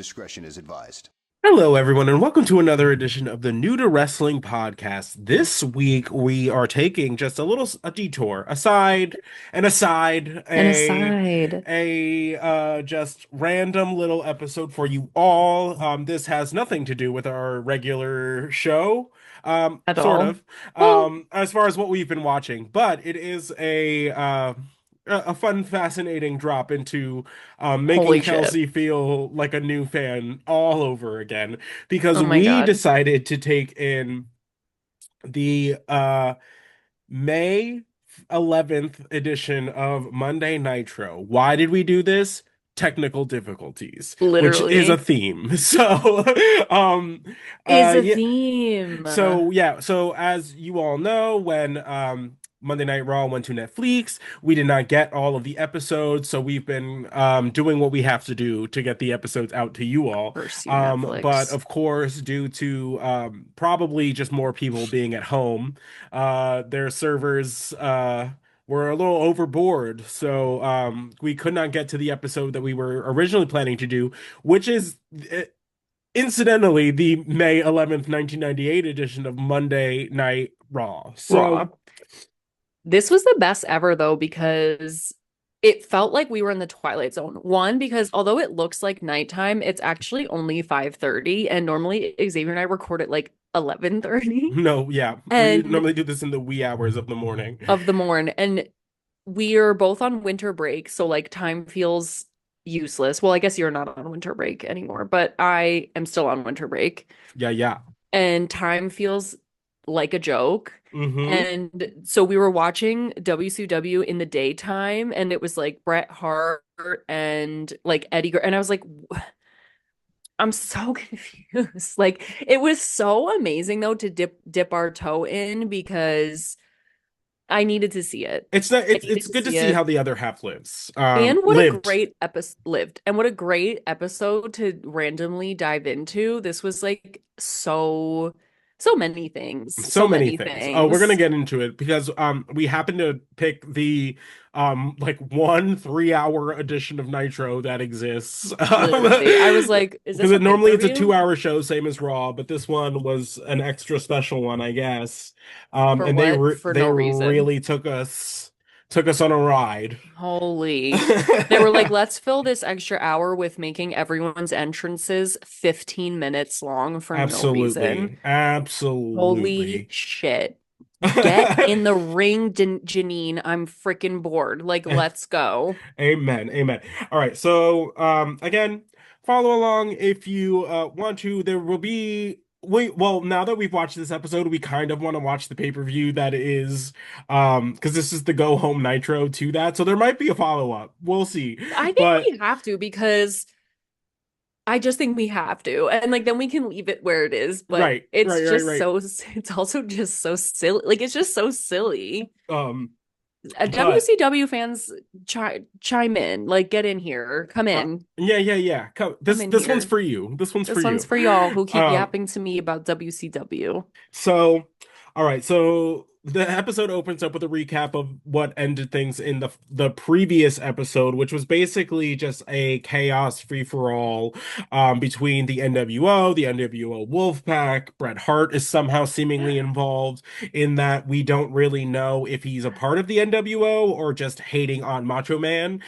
discretion is advised. Hello, everyone, and welcome to another edition of the New to Wrestling podcast. This week, we are taking just a detour, An aside just random little episode for you all. This has nothing to do with our regular show, at sort all. of, Well, as far as what we've been watching, but it is a fun, fascinating drop into making holy shit. Kelsey feel like a new fan all over again because Oh my we God. decided to take in the May 11th edition of Monday Nitro. Why did we do this? Technical difficulties, which is a Literally theme. So, um, is a yeah, theme. so as you all know, when Monday Night Raw went to Netflix, we did not get all of the episodes, so we've been doing what we have to do to get the episodes out to you all. Curse you, But Netflix. of course, due to probably just more people being at home, their servers were a little overboard, so we could not get to the episode that we were originally planning to do, which is incidentally, the May 11th, 1998 edition of Monday Night Raw. Raw. So, This was the best ever though, because it felt like we were in the Twilight Zone. One, because although it looks like nighttime, it's actually only 5:30, and normally Xavier and I record at like 11:30 no, yeah, we and normally do this in the wee hours of the morning. of the morn. And we are both on winter break, so like time feels useless. Well, I guess you're not on winter break anymore, but I am still on winter break, Yeah, yeah. and time feels like a joke. Mm-hmm. And so we were watching WCW in the daytime, and it was like Bret Hart and like and I was like, I'm so confused. Like it was so amazing though to dip our toe in because I needed to see it. It's not. I needed It's to good to see see how it. the other half lives. And what a Lived. great episode lived. And what a great episode to randomly dive into. This was like so many things. So So many many things. Oh, we're gonna things. get into it because we happen to pick the like 1 3 hour edition of Nitro that exists. Literally. I was like, is Because this a normally it's a pay-per-view? 2 hour show, same as Raw, but this one was an extra special one, I guess. For And what? For they no reason. really took us on a ride. Holy. They were like, let's fill this extra hour with making everyone's entrances 15 minutes long for no reason. Absolutely. Holy Absolutely. shit. Get in the ring, Janine. I'm freaking bored. Like, let's go. Amen. Amen. All right. So, again, follow along if you want to. There will be well, now that we've watched this episode, we kind of want to watch the pay-per-view that is because this is the go home Nitro to that. So there might be a follow-up. We'll see. I think But we have to because I just think we have to. And like then we can leave it where it is, but it's just right. it's also just so silly. Like it's just so silly. Um, but WCW fans chime in, like get in here, yeah. come This in one's here. for you. This one's for This one's you. for y'all who keep Um, yapping to me about WCW. So, all right. So the episode opens up with a recap of what ended things in the previous episode, which was basically just a chaos free for all between the NWO, the NWO Wolfpac. Bret Hart is somehow seemingly involved in that. We don't really know if he's a part of the NWO or just hating on Macho Man.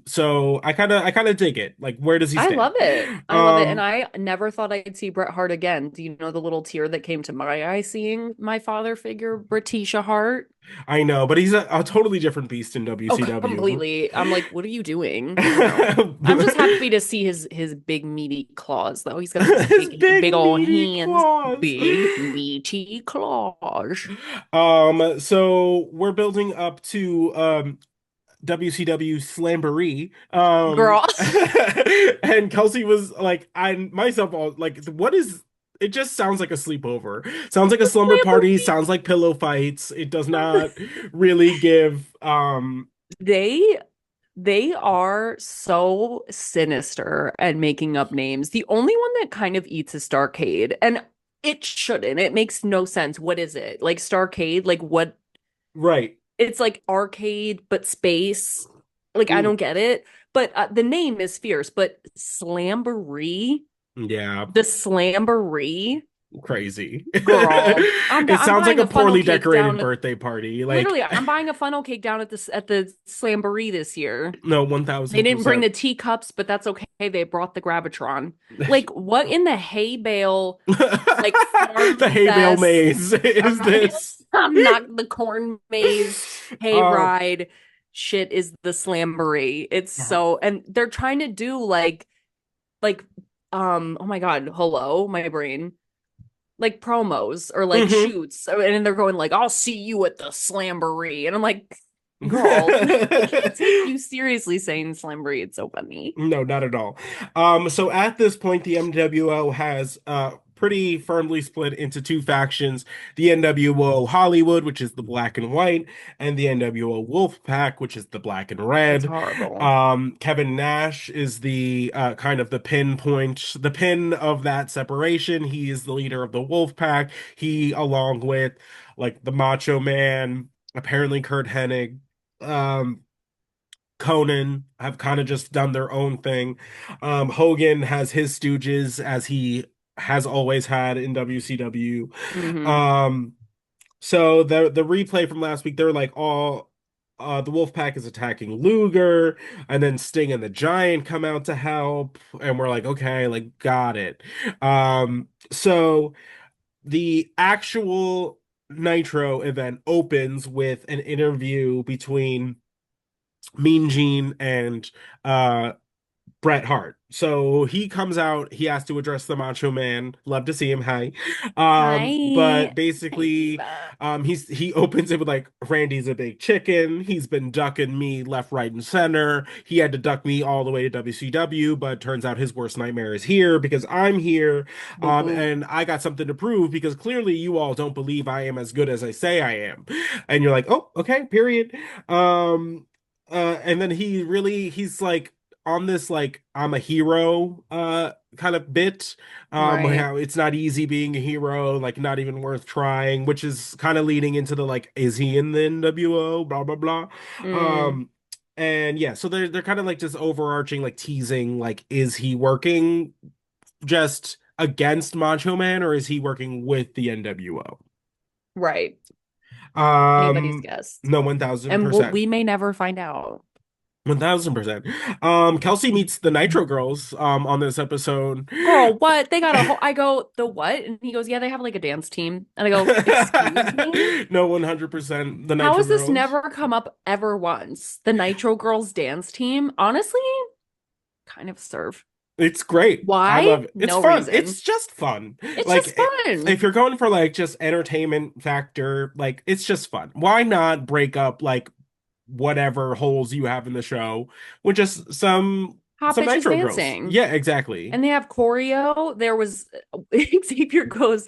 So I kind of dig it. Like, where does he I stand? love it. I love it. And Um, I never thought I'd see Bret Hart again. Do you know the little tear that came to my eye seeing my father figure, Britisha Hart? I know, but he's a totally different beast in Oh, WCW. completely. I'm like, what are you doing? No. I'm just happy to see his big meaty claws though. He's got those His big big old meaty hands, claws. big meaty claws. So we're building up to WCW Slamboree. Girl. And Kelsey was like, I myself all like, what is it just sounds like a sleepover. Sounds like a slumber party, sounds like pillow fights. It does not really give They they are so sinister at making up names. The only one that kind of eats is Starcade, and it shouldn't. It makes no sense. What is it? Like Starcade? Like what? right. It's like arcade but space. Like I Mm. don't get it. But the name is fierce. But Slamboree, Yeah, the Slamboree, crazy. girl, It I'm sounds like buying a a funnel poorly cake decorated down at birthday party. Like, literally. I'm buying a funnel cake down at the Slamboree this year. no, They didn't bring 1000%. the teacups, but that's okay. They brought the Gravitron. Like, what in the hay bale, like The farm hay bale fest? maze is this. I'm not the corn maze hay Um, ride shit is the Slamboree. It's so, and they're trying to do like oh my God, hello, my brain. Like promos or like mhm. shoots. And they're going like, I'll see you at the Slamboree. And I'm like, girl, I can't take you seriously saying Slamboree. It's so funny. No, not at all. So at this point, the MWO has pretty firmly split into two factions: the NWO Hollywood, which is the black and white, and the NWO Wolfpac, which is the black and It's red. horrible. Kevin Nash is the kind of the pinpoint, the pin of that separation. He is the leader of the Wolfpac. He, along with like the Macho Man, apparently Kurt Hennig. Um, Conan have kind of just done their own thing. Hogan has his stooges as he has always had in WCW. Hmm. Um, so the replay from last week, they're like all the Wolfpack is attacking Luger, and then Sting and the Giant come out to help, and we're like, okay, like got it. So the actual Nitro event opens with an interview between Mean Gene and uh Bret Hart. So he comes out, he has to address the Macho Man. Love to see him. Hi. But Hi. Hi, basically, Diva. he opens it with like Randy's a big chicken. He's been ducking me left, right, and center. He had to duck me all the way to WCW, but turns out his worst nightmare is here because I'm here. Boop boop. And I got something to prove because clearly you all don't believe I am as good as I say I am. And you're like, oh, okay, period. Um, and then he's like on this like I'm a hero kind of bit, Right. how it's not easy being a hero, like not even worth trying, which is kind of leading into the like is he in the NWO, blah blah blah. Mm, um and yeah, so they're kind of like just overarching like teasing, like is he working just against Macho Man or is he working with the NWO? right. Anybody's um guess. no, And 1000%. we may never find out. 1000%. Kelsey meets the Nitro Girls on this episode. Girl, what? They got a whole, I go, the what? And he goes, yeah, they have like a dance team. And I go, excuse me? No, 100% the How Nitro has this Girls. never come up ever once? The Nitro Girls dance team? Honestly, kind of serve. It's great. I Why? love it. It's No fun. reason. It's just fun. It's Like just fun. if you're going for like just entertainment factor, like it's just fun. Why not break up like whatever holes you have in the show with just Hot some bitches Nitro Girls? dancing. Yeah, exactly. And they have choreo. There was Xavier goes,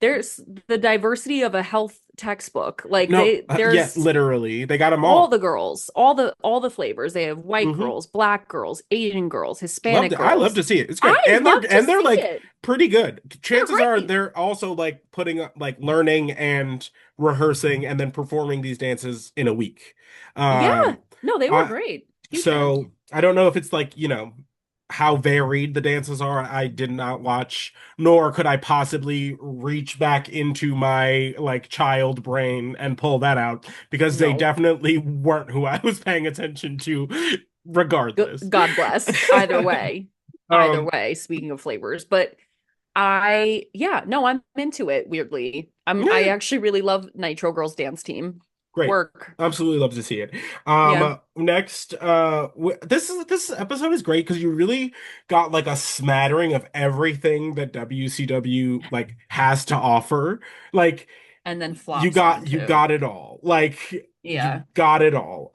there's the diversity of a health textbook. Like No, yeah, there's literally. They got them all all. the girls, all the flavors. They have white Hmm. girls, black girls, Asian girls, Loved Hispanic it. I love girls. to see it. It's great. I love to And they're see like it. pretty good. They're Chances are great. they're also like putting up like learning and rehearsing and then performing these dances in a week. Yeah. Um No, they were I great. Huge fans. so I don't know if it's like, how varied the dances are. I did not watch, nor could I possibly reach back into my like child brain and pull that out because they No. definitely weren't who I was paying attention to regardless. God bless. Either way. Either Um, way, speaking of flavors, but yeah, no, I'm into it weirdly. I yeah, actually really love Nitro Girls dance team. great. Work. Absolutely love to see it. Yeah. Next, this episode is great because you really got like a smattering of everything that WCW like has to offer. Like And then flops you onto. got it all. Like you Yeah. got it all.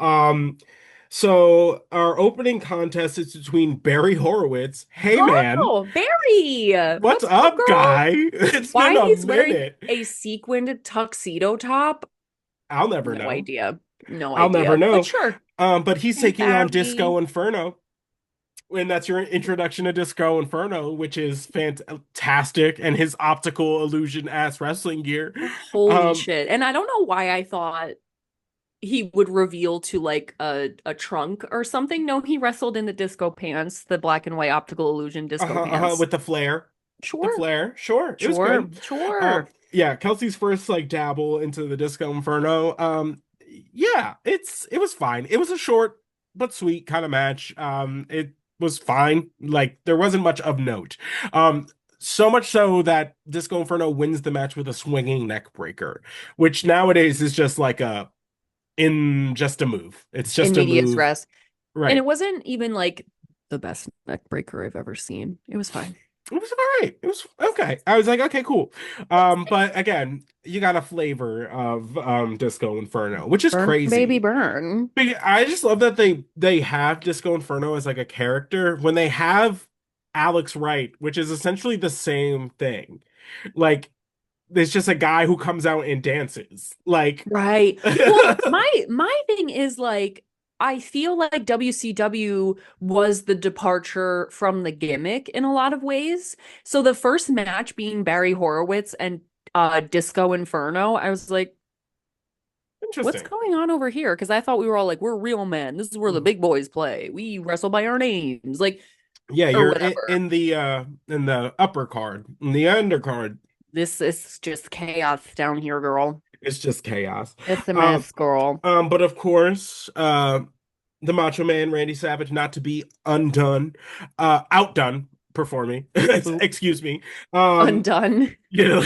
So our opening contest is between Barry Horowitz. Hey man, Oh, Barry. what's What's up, up, girl? guy? It's been Why a he's wearing minute. a sequined tuxedo top? I'll never No know. idea. No I'll never idea. But know. sure. But he's Hey, taking on Disco Barry. Inferno. And that's your introduction to Disco Inferno, which is fantastic, and his optical illusion ass wrestling gear. Holy Um, shit. And I don't know why I thought he would reveal to like a trunk or something. No, he wrestled in the disco pants, the black and white optical illusion disco pants. With the flare. The Sure, flare, sure, it was sure, good. sure. Yeah, Kelsey's first like dabble into the Disco Inferno. Yeah, it was fine. It was a short but sweet kind of match. It was fine. Like there wasn't much of note. Um, so much so that Disco Inferno wins the match with a swinging neck breaker, which nowadays is just like just a move. It's In just a medias move, res. And it right? wasn't even like the best neck breaker I've ever seen. It was fine. It was all right. It was okay. I was like, okay, cool. But again, you got a flavor of Disco Inferno, which is Burn, baby, crazy. burn. I just love that they have Disco Inferno as like a character when they have Alex Wright, which is essentially the same thing. Like there's just a guy who comes out and dances. Like Right. Well, my thing is like I feel like WCW was the departure from the gimmick in a lot of ways. So the first match being Barry Horowitz and Disco Inferno, I was like, what's interesting. going on over here? Because I thought we were all like, we're real men. This is where the big boys play. We wrestle by our names, like Yeah, or you're whatever. in the upper card. In the undercard, This is just chaos down here, girl. it's just chaos. It's a Um, mess, girl. but of course, the Macho Man Randy Savage, not to be outdone performing. Boop. Excuse me. Um, Undone. you know,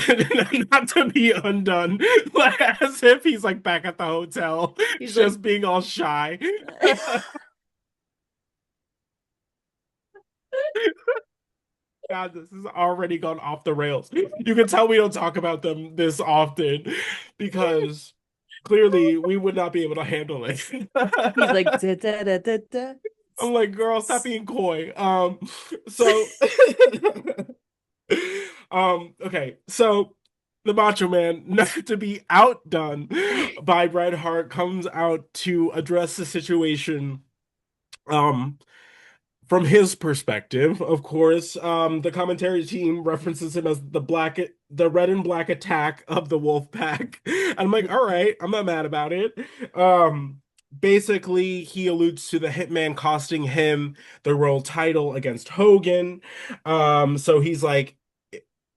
not to be undone, like, as if he's like back at the hotel, He's like, just being all shy. God, this has already gone off the rails. You can tell we don't talk about them this often because clearly we would not be able to handle it. he's like, da, da, da, da, da. I'm like, girl, stop being coy. So, okay, so the Macho Man, not to be outdone by Bret Hart, comes out to address the situation. Um, from his perspective, of course, the commentary team references him as the red and black attack of the Wolf Pack. And I'm like, all right, I'm not mad about it. Basically, he alludes to the Hitman costing him the world title against Hogan. So he's like,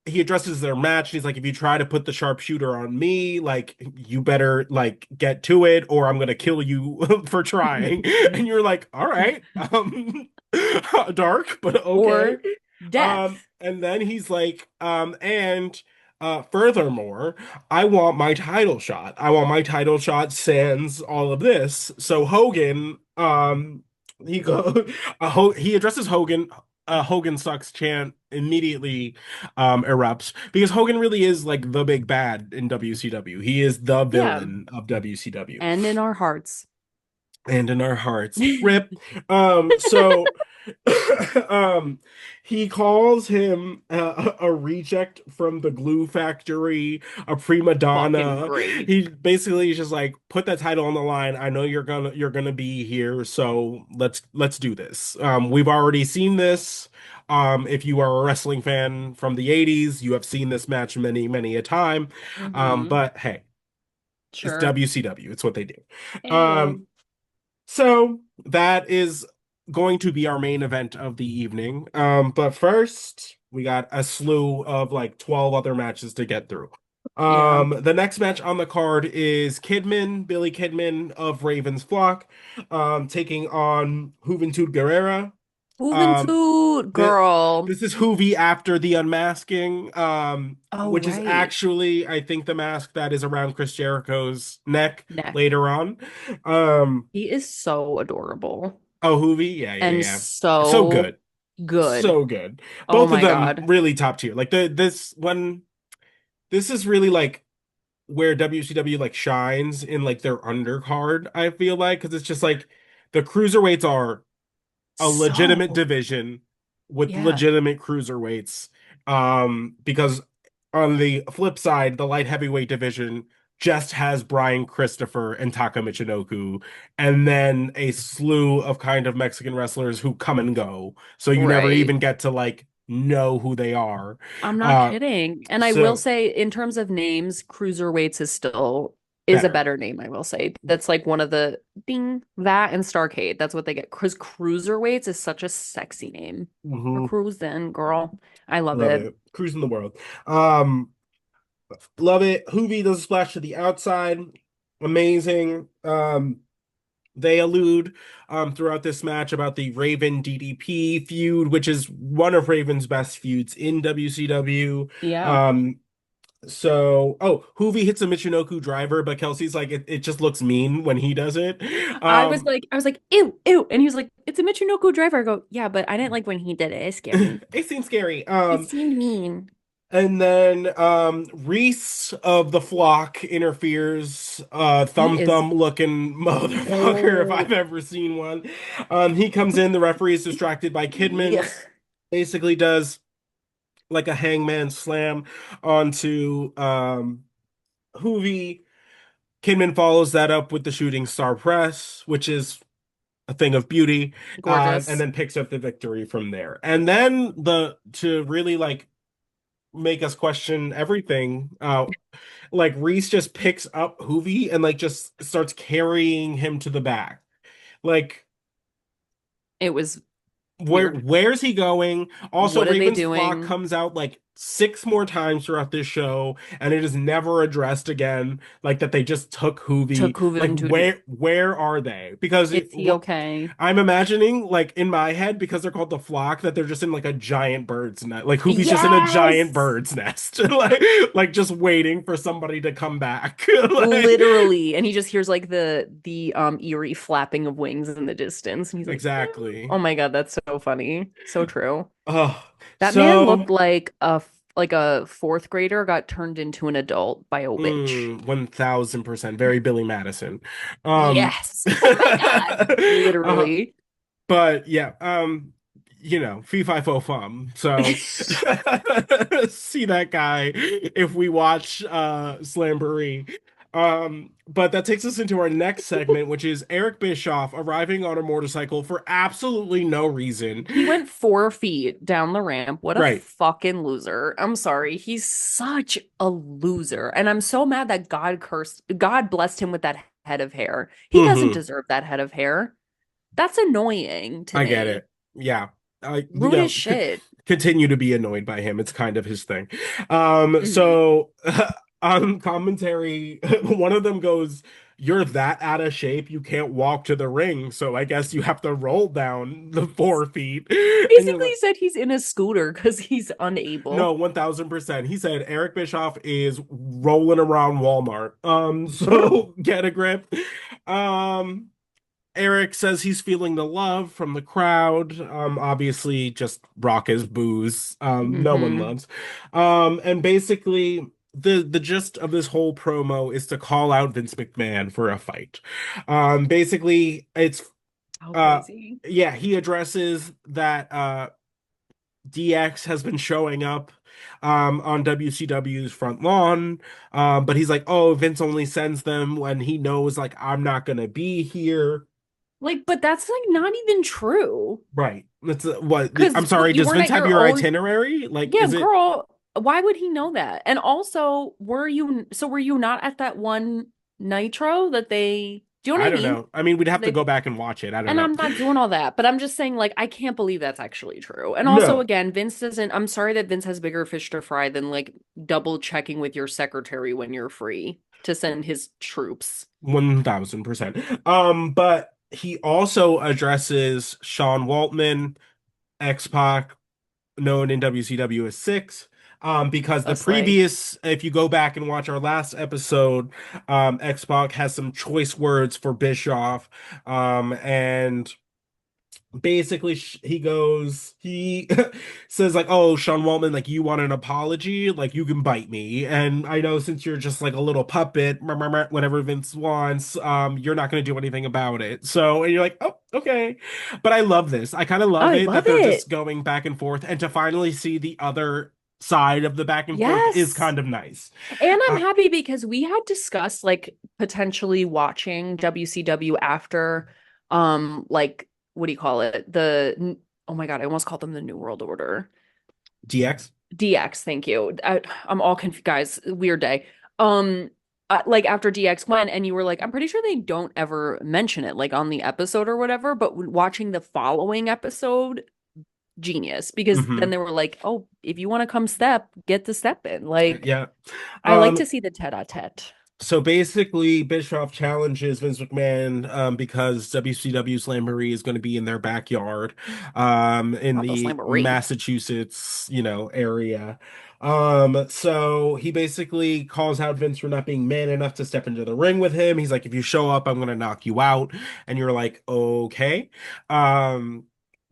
he addresses their match. He's like, if you try to put the sharpshooter on me, like you better like get to it, or I'm gonna kill you for trying. And you're like, all right, dark, but okay. Or death. And then he's like, and furthermore, I want my title shot. I want my title shot sans all of this. So Hogan, he go, he addresses Hogan. Hogan sucks chant immediately erupts because Hogan really is like the big bad in WCW. He is the Yeah. villain of WCW And in our hearts. and in our hearts. Rip. So um he calls him a reject from the glue factory, a prima Fucking donna. great. He basically is just like put that title on the line. I know you're gonna be here, so let's do this. We've already seen this. If you are a wrestling fan from the 80s, you have seen this match many a time. Mm-hmm. But hey, it's Sure. WCW. It's what they do. Um, Ayo. so that is going to be our main event of the evening. But first, we got a slew of like 12 other matches to get through. Yeah. The next match on the card is Billy Kidman of Raven's Flock, taking on Juventud Guerrera. Um, Juventud, th girl. this is Hoovy after the unmasking, Oh, which is right. actually, I think, the mask that is around Chris Jericho's neck Neck. later on. Um, He is so adorable Oh, Hoovy? Yeah, yeah, and yeah. So so good. good. So good. Oh Both of my them God. really top tier. Like this is really like where WCW like shines in like their undercard, I feel like, because it's just like the cruiserweights are a legitimate So, division with yeah. legitimate cruiserweights. Because on the flip side, the light heavyweight division just has Brian Christopher and Taka Michinoku, and then a slew of kind of Mexican wrestlers who come and go. So you never Right. even get to like know who they are. I'm not Uh, kidding. And I will so say, in terms of names, cruiserweights is still is a better. better name, I will say. That's like one of the ding, that and Starcade. That's what they get. Because Cruiserweights is such a sexy name. We're Hmm. cruising, girl. I love Love it. it. Cruising the world. Um, love it. Hoovy does a splash to the outside. Amazing. They allude throughout this match about the Raven DDP feud, which is one of Raven's best feuds in WCW. Yeah. Um, Hoovy hits a Michinoku driver, but Kelsey's like, it just looks mean when he does it. Um, I was like, ew, ew. And he was like, it's a Michinoku driver. I go, yeah, but I didn't like when he did it. It scared me. it seems scary. It seemed mean. And then Reese of the flock interferes, He is thumb looking motherfucker if I've oh ever seen one. He comes in, the referee is distracted by yeah. Kidman, basically does like a hangman slam onto Hoovy. Kidman follows that up with the shooting star press, which is a thing of beauty, and Gorgeous. then picks up the victory from there. And then to really like make us question everything, like Reese just picks up Hoovy and like just starts carrying him to the back. Like, It was weird. where's he going? Also, What are they Raven's flock doing? comes out like six more times throughout this show, and it is never addressed again. Like that they just took Hoovy. Took Like Hooven to where are they? Because is he okay? I'm imagining like in my head because they're called the flock that they're just in like a giant bird's nest. Like Hoovy's just in a giant Yes. bird's nest, like just waiting for somebody to come back. Like Literally. And he just hears like the eerie flapping of wings in the distance. And he's like, "Meow." exactly. Oh my God, that's so funny. So true. Oh, That man so looked like a fourth grader got turned into an adult by a witch. 1000% very Billy Madison. Um Yes. Oh my God. uh, Literally. but yeah, fee fi fo fum. So see that guy if we watch Slamboree. But that takes us into our next segment, which is Eric Bischoff arriving on a motorcycle for absolutely no reason. He went 4 feet down the ramp. What a Right. fucking loser. I'm sorry. He's such a loser. And I'm so mad that God blessed him with that head of hair. He doesn't Hmm. deserve that head of hair. That's annoying to I get me. it. Yeah. I, you Rude as know, shit. continue to be annoyed by him. It's kind of his thing. Mhm. So on commentary, one of them goes, "You're that out of shape, you can't walk to the ring, so I guess you have to roll down the 4 feet." And you're Basically like, said he's in a scooter because he's no, unable. 1000%. He said Eric Bischoff is rolling around Walmart. Brr. So get a grip. Um, Eric says he's feeling the love from the crowd. Obviously, just raucous booze. No one Hmm. loves. And basically, the gist of this whole promo is to call out Vince McMahon for a fight. Basically, it's How uh, crazy. yeah, he addresses that DX has been showing up on WCW's front lawn. But he's like, oh, Vince only sends them when he knows like I'm not gonna be here. Like, but that's like not even true. Right. That's what I'm Because sorry, you does weren't Vince at have your your own. itinerary? Like, Yeah, is it girl, why would he know that? And also, were you not at that one Nitro that they, do you know I what I don't mean? know. I mean, we'd have to They, go back and watch it. I don't and know. I'm not doing all that, but I'm just saying, like, I can't believe that's actually true. And also, No, again, Vince doesn't, I'm sorry that Vince has bigger fish to fry than like double checking with your secretary when you're free to send his troops. 1000%. But he also addresses Sean Waltman, X-Pac, known in WCW as Six. Because the A slay. previous, if you go back and watch our last episode, X-Pac has some choice words for Bischoff. And basically he says like, oh, Sean Waltman, like you want an apology, like you can bite me, and I know since you're just like a little puppet, whatever Vince wants, you're not going to do anything about it. So and you're like, oh, okay. But I love this. I kind of love I it that love they're it. just going back and forth, and to finally see the other side of the back and forth is Yes. kind of nice. And I'm uh, happy because we had discussed like potentially watching WCW after like what do you call it? Oh my God, I almost called them the New World Order. DX. DX, thank you. I'm all confused, guys. Weird day. Um like after DX went, and you were like, I'm pretty sure they don't ever mention it, like on the episode or whatever. But watching the following episode, genius, because then Hmm. they were like, oh, if you want to come step, get to step in. Like, Yeah. I like Um, to see the tete-a-tete. so basically, Bischoff challenges Vince McMahon because WCW Slamboree is going to be in their backyard, in Not the the slamboree. Massachusetts, area. So he basically calls out Vince for not being man enough to step into the ring with him. He's like, if you show up, I'm going to knock you out. And you're like, okay. Um,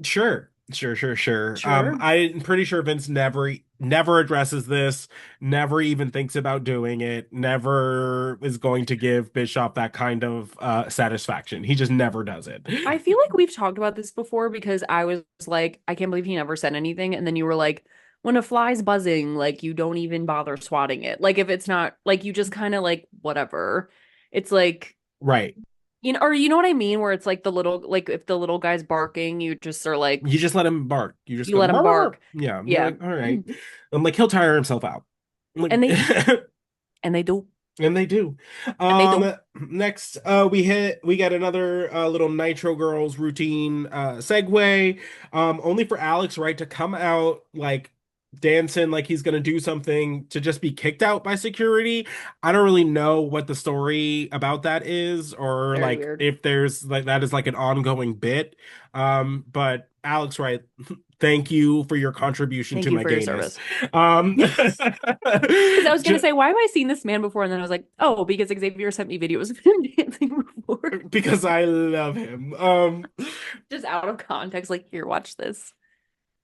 sure. Sure, sure, sure. Sure. I'm pretty sure Vince never addresses this, never even thinks about doing it, never is going to give Bischoff that kind of satisfaction. He just never does it. I feel like we've talked about this before because I was like, I can't believe he never said anything. And then you were like, when a fly's buzzing, like you don't even bother swatting it. Like if it's not like you just kind of like whatever. It's like, Right. or you know what I mean? Where it's like the little, like if the little guy's barking, you just are like, You just let him bark. You just you go, let him "Bark, bark, bark." bark. Yeah. You're Yeah. like, all right. I'm like, he'll tire himself out. I'm And they, like, and they do, and they do. and they do. Next, we get another little Nitro Girls routine segue. Only for Alex Wright to come out like dancing like he's gonna do something to just be kicked out by security. I don't really know what the story about that is, or Very like weird. if there's like that is like an ongoing bit. But Alex Wright, thank you for your contribution Thank to you my for your gayness. service. Um, Yes. Because I was gonna ju- say, why have I seen this man before? And then I was like, oh, because Xavier sent me videos of him dancing before. because I love him. Just out of context, like, here, watch this.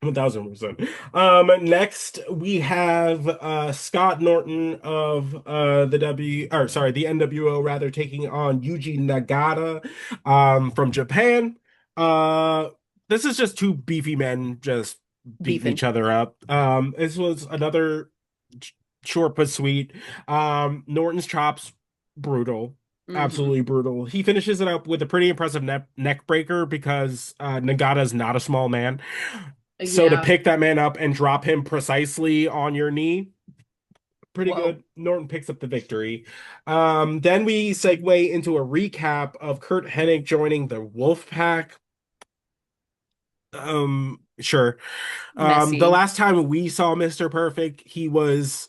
1000%. Next we have Scott Norton of the NWO rather, taking on Yuji Nagata from Japan. Uh, this is just two beefy men just beating Beefing. each other up. This was another short but sweet. Norton's chops, brutal. Hmm. Absolutely brutal. He finishes it up with a pretty impressive neck breaker because Nagata's not a small man. So to Yeah. pick that man up and drop him precisely on your knee, pretty Whoa. good. Norton picks up the victory. Then we segue into a recap of Kurt Hennig joining the Wolfpac. Sure. The Messy. last time we saw Mr. Perfect, he was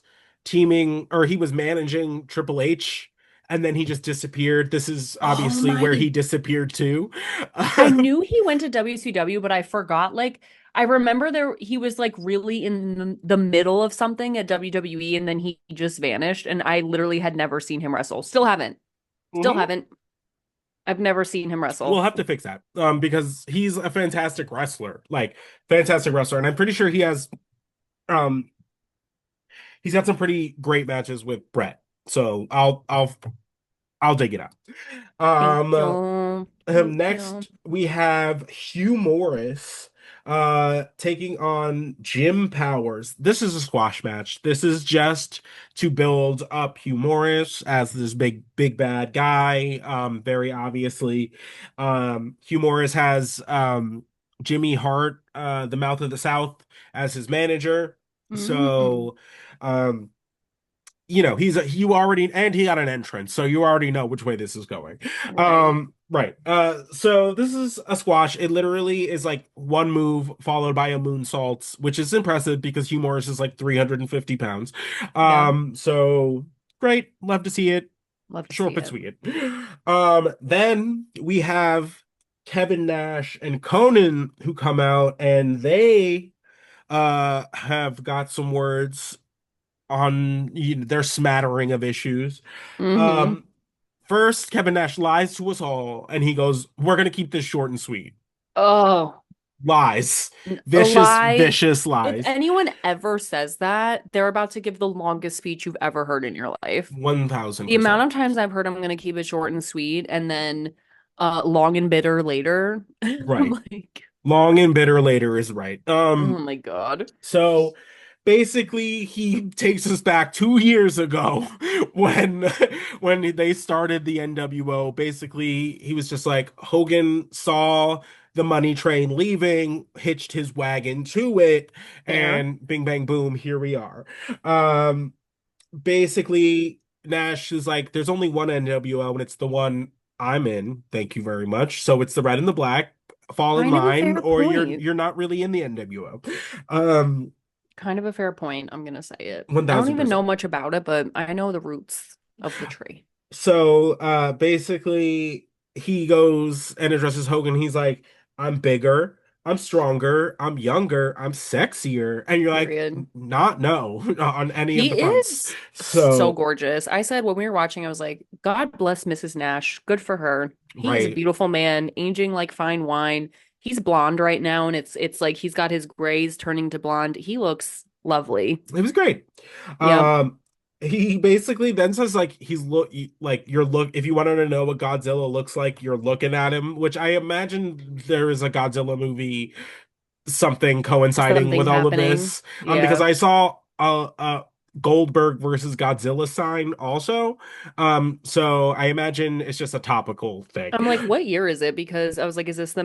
managing Triple H, and then he just disappeared. This is Oh obviously my. where he disappeared too. I knew he went to WCW, but I forgot. Like, I remember he was like really in the middle of something at WWE, and then he just vanished. And I literally had never seen him wrestle. Still haven't. Still Mhm. haven't. I've never seen him We'll wrestle. have to fix that. Because he's a fantastic wrestler, like fantastic wrestler, and I'm pretty sure um he's had some pretty great matches with Bret. So I'll dig it out. Thank Um, you. Thank you. Next we have Hugh Morris taking on Jim Powers. This is a squash match. This is just to build up Hugh Morris as this big bad guy. Very obviously. Hugh Morris has Jimmy Hart, the Mouth of the South, as his manager. Mm, So um you already, and he got an entrance, so you already know which way this is going. right. Right. So this is a squash. It literally is like one move followed by a moonsault, which is impressive because Hugh Morris is like 350 pounds. Yeah. So great. Love to see it. Love to Short see but it. sweet. Then we have Kevin Nash and Conan who come out, and they have got some words on their smattering of issues. Hmm. Um, First, Kevin Nash lies to us all, and he goes, "We're gonna keep this short and sweet." Oh, Lies, a vicious, lie. vicious If lies. anyone ever says that, they're about to give the longest speech you've ever heard in your life. One thousand The amount percent. of times I've heard I'm going to keep it short and sweet and then long and bitter later. I'm Right. like, Long and bitter later is right. oh my God. So basically he takes us back 2 years ago when when they started the NWO. Basically, he was just like Hogan saw the money train leaving, hitched his wagon to it, Fair. and bing bang boom, here we are. Um Basically. Nash is like, there's only one NWO, and it's the one I'm in. Thank you very much. So it's the red and the black. Fall in Kind of a line, fair or you're point. you're not really in the NWO. Um, Kind of a fair point. I'm gonna say it. I don't even 1000%. know much about it, but I know the roots of the tree. So basically he goes and addresses Hogan. He's like, I'm bigger, I'm stronger, I'm younger, I'm sexier. And you're like, Period. not no on any of the He fronts. is so So gorgeous. I said when we were watching, I was like, God bless Mrs. Nash. Good for her. He is a right. beautiful man, aging like fine wine. He's blonde right now, and it's like he's got his grays turning to blonde. He looks lovely. It was great. Yep. Um he basically then says like like you're look if you wanted to know what Godzilla looks like, you're looking at him, which I imagine there is a Godzilla movie something coinciding Something with all of happening. this. Because Yeah. I saw a Goldberg versus Godzilla sign also. So I imagine it's just a topical thing. I'm like, what year is it? Because I was like, is this the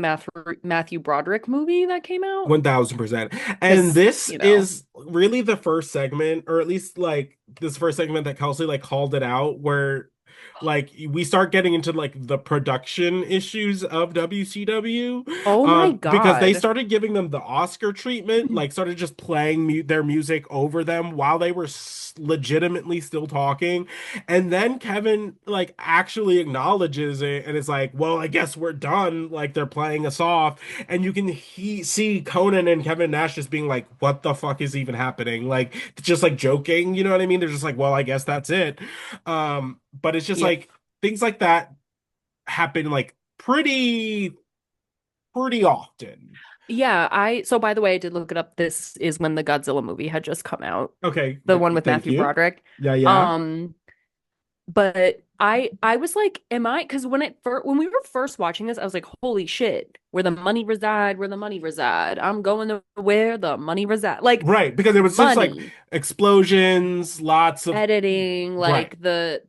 Matthew Broderick movie that came out? 1000%. And Because, this is really the first segment, or at least like this first segment that Kelsey like called it out, where like we start getting into like the production issues of WCW, oh my because they God. started giving them the Oscar treatment, like started just playing their music over them while they were legitimately still talking. And then Kevin like actually acknowledges it and is like, well, I guess we're done, like they're playing us off. And you can see Conan and Kevin Nash just being like, what the fuck is even happening? Like, just like joking, you know what I mean? They're just like, well, I guess that's it. But it's just Yeah. like things like that happen like pretty often. Yeah, so by the way, I did look it up. This is when the Godzilla movie had just come out, Okay, the one with thank Matthew you. Broderick. Yeah, yeah. Um, but I was like, am I? Because when we were first watching this, I was like, holy shit, where the money reside, where the money reside. I'm going to where the money reside. Like Right, because it was just like money, explosions, lots of editing, right like the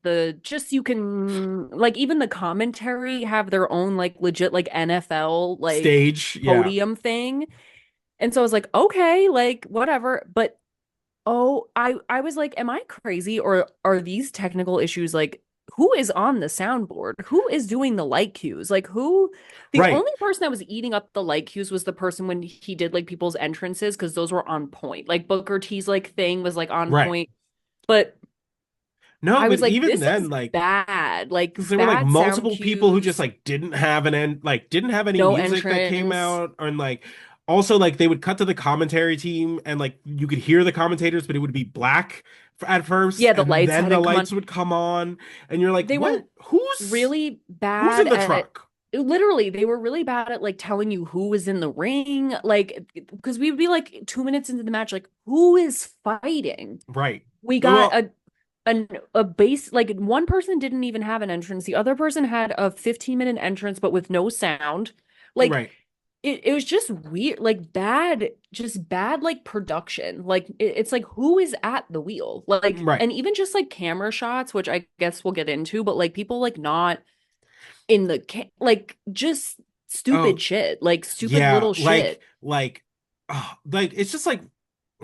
just you can like even the commentary have their own like legit like NFL like stage. Yeah, podium thing. And so I was like, okay, like whatever. But oh, I was like, am I crazy or are these technical issues like who is on the soundboard? Who is doing the light cues? Like who the right, only person that was eating up the light cues was the person when he did like people's entrances because those were on point. Like Booker T's like thing was like on right. point. But No, I but was like, even this then, is like, bad. Like because there were like bad sound multiple people who just cues, like didn't have an end, like didn't have any no music that came entrance. out, and like also like they would cut to the commentary team, and like you could hear the commentators, but it would be black at first, Yeah, the and lights then the hadn't come on. lights would come on, and you're like, They what? were really Who's bad in the at truck? literally they were really bad at like telling you who was in the ring like because we would be like 2 minutes into the match like who is fighting. Right. We got Well, a base like one person didn't even have an entrance, the other person had a 15-minute entrance but with no sound. Like right, it was just weird, like bad, just bad like production. Like it's like who is at the wheel? Like right. and even just like camera shots, which I guess we'll get into, but like people like not in the like just Oh, stupid shit, like stupid yeah, little shit. like it's just like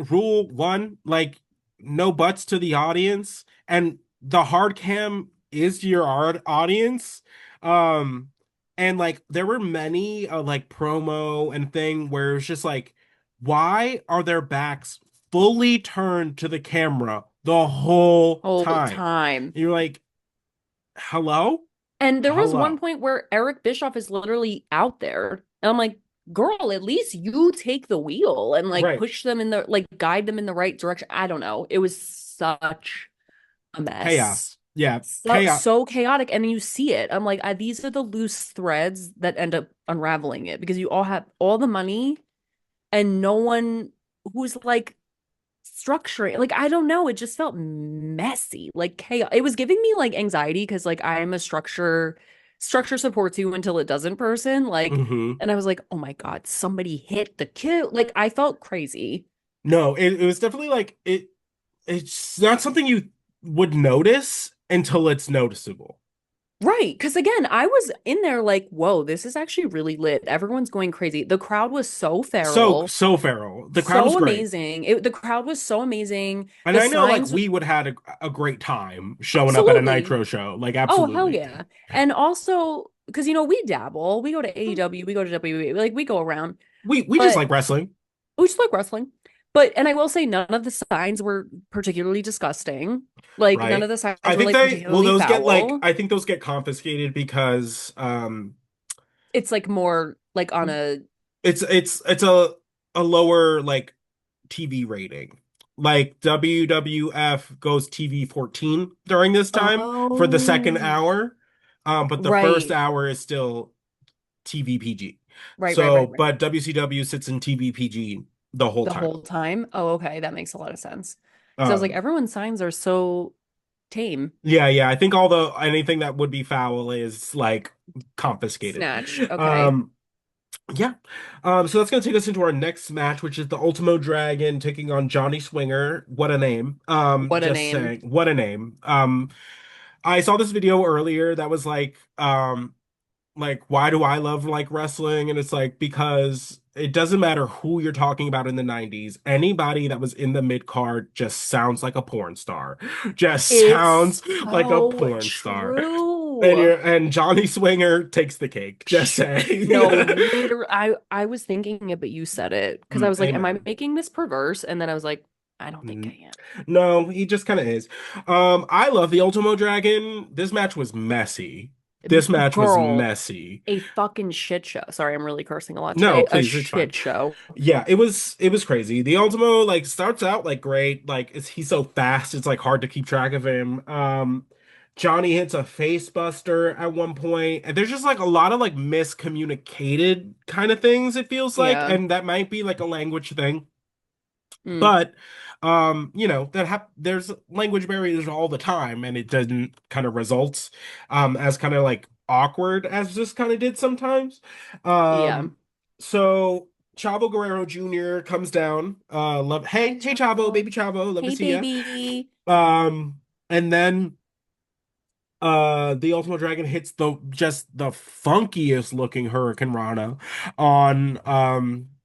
rule one, like no butts to the audience, and the hard cam is your audience. Um, and like there were many like promo and thing where it's just like, why are their backs fully turned to the camera the whole Whole time? time. And you're like, hello, And there was one hello, point where Eric Bischoff is literally out there. And I'm like, girl, at least you take the wheel and like right, push them in the like guide them in the right direction. I don't know. It was such a mess. chaos, yeah, chaos. So chaotic. And you see it. I'm like, these are the loose threads that end up unraveling it because you all have all the money and no one who's like structuring. Like, I don't know. It just felt messy, like chaos. It was giving me like anxiety because like I'm a structure supports you until it doesn't person. Like, Hmm. and I was like, oh my God, somebody hit the cue. Like, I felt crazy. No, it was definitely like it's not something you would notice until it's noticeable. Right. Because again, I was in there like, whoa, this is actually really lit. Everyone's going crazy. The crowd was so So feral, so feral. The crowd was so great. amazing. The crowd was so amazing. And The I know like signs, we would have had a great time showing up at a absolutely. Nitro show. Like Oh, hell absolutely. yeah. And also, because, we dabble, we go to AEW, we go to WWE, like we go around, We just but like wrestling. we just like wrestling. But, and I will say, none of the signs were particularly disgusting. Like, none of Right. the signs I were think like they well particularly those get like foul. I think those get confiscated because It's like more like on a, it's a lower like TV rating. Like WWF goes TV 14 during this time for the second oh, hour. But the first right. hour is still TV PG. Right, right, So, right, right. but WCW sits in TV PG the whole The time. whole time. Oh, okay. That makes a lot of sense. Because I was like, Um, everyone's signs are so tame. yeah, I think all the anything that would be foul is like confiscated. Snatched. Okay. Um, Yeah. So that's gonna take us into our next match, which is the Ultimo Dragon taking on Johnny Swinger. What a name. What a Just name. saying, what a name. I saw this video earlier that was like why do I love like wrestling? And it's like because it doesn't matter who you're talking about in the 90s. Anybody that was in the mid card just sounds like a porn star. Just It's sounds like a so porn star. true. And Johnny Swinger takes the cake. Just saying. No, literally, I was thinking it, but you said it because I was like, am I Amen. making this perverse? And then I was like, I don't think Mm, I am. No, he just kind of is. I love the Ultimo Dragon. This match was messy. This match was Girl, messy. a fucking shit show. Sorry, I'm really cursing a lot No, today. A please, it's fine. shit show. Yeah, it was crazy. The Ultimo like starts out like great, like he's so fast, it's like hard to keep track of him. Johnny hits a face buster at one point, and there's just like a lot of like miscommunicated kind of things it feels like, Yeah. and that might be like a language thing. Mm, But there's language barriers all the time, and it doesn't kind of results as kind of like awkward as this kind of did sometimes. yeah. So Chavo Guerrero Jr. comes down. Love Hi, hey Chavo, Chavo. baby Chavo, love to Hey, see ya. baby. And then the Ultimate Dragon hits the just the funkiest looking Hurricane Rana on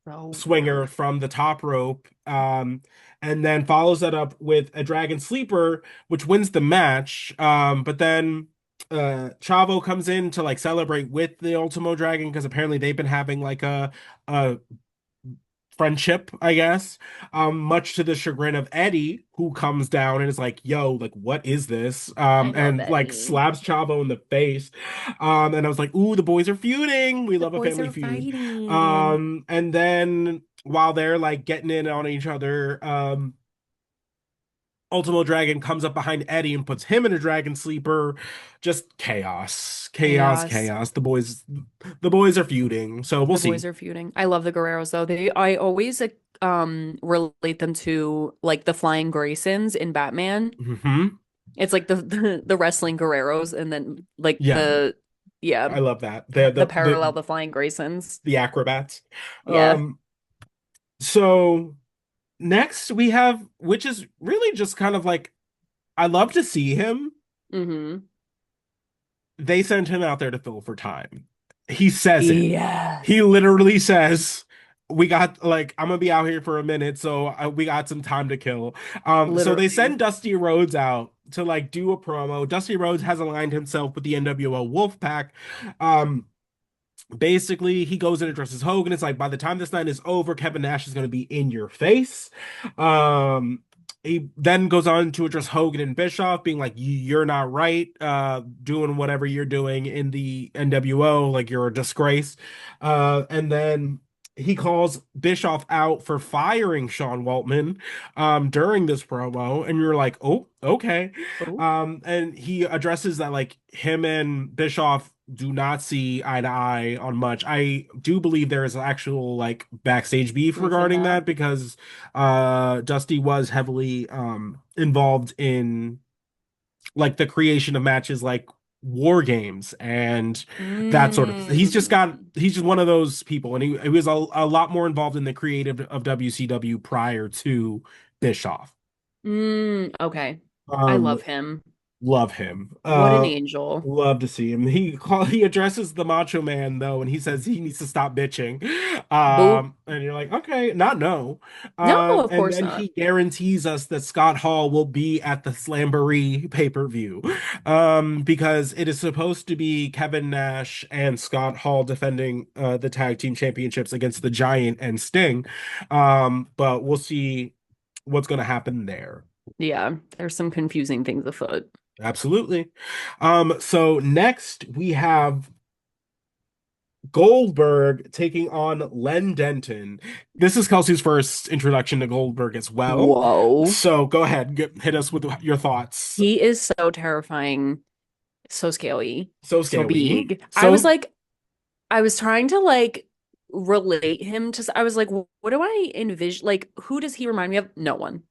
So Swinger weird. from the top rope. And then follows that up with a Dragon Sleeper, which wins the match. But then Chavo comes in to like celebrate with the Ultimo Dragon because apparently they've been having like a friendship, I guess. Much to the chagrin of Eddie, who comes down and is like, "Yo, like, what is this?" I love And like Eddie. slaps Chavo in the face. And I was like, "Ooh, the boys are feuding. We The love a boys family are feud." fighting. And then while they're like getting in on each other, Ultimo Dragon comes up behind Eddie and puts him in a dragon sleeper. Just chaos, chaos, Chaos. chaos. The boys are feuding, so we'll The see. boys are feuding. I love the Guerreros though. I always relate them to like the Flying Graysons in Batman. Hmm. It's like the wrestling Guerreros and then like Yeah, the yeah, I love that. The the the parallel the the Flying Graysons. the acrobats. Yeah. Um, so next we have, which is really just kind of like I love to see him. Mm-hmm. They sent him out there to fill for time. He says it. He Yes. literally says, "We got like I'm gonna be out here for a minute, so we got some time to kill." So they Literally. send Dusty Rhodes out to like do a promo. Dusty Rhodes has aligned himself with the nWo Wolfpac. Um, Basically, he goes and addresses Hogan. It's like by the time this night is over, Kevin Nash is going to be in your face. Um, he then goes on to address Hogan and Bischoff, being like, "You're not right, doing whatever you're doing in the NWO. Like you're a disgrace." And then he calls Bischoff out for firing Sean Waltman during this promo, and you're like, "Oh, okay." Oh, And he addresses that like him and Bischoff do not see eye to eye on much. I do believe there is actual like backstage beef truth in regarding that. that because Dusty was heavily involved in like the creation of matches like war games and that sort of Mm. he's just one of those people, and he was a lot more involved in the creative of WCW prior to Bischoff. Okay. I Um love him. Love him. What an angel. Love to see him. He addresses the Macho Man though, and he says he needs to stop bitching. Boo. And you're like, okay, not no. No, of And course then not. he guarantees us that Scott Hall will be at the Slamboree pay-per-view. Because it is supposed to be Kevin Nash and Scott Hall defending the tag team championships against the Giant and Sting. But we'll see what's gonna happen there. Yeah, there's some confusing things afoot. Absolutely. So next we have Goldberg taking on Len Denton. This is Kelsey's first introduction to Goldberg as well. Whoa. So go ahead, hit us with your thoughts. He is so terrifying, so scaly, So so scaly. big. So I was trying to like relate him to, I was like, what do I envision? Like, who does he remind me of? No one.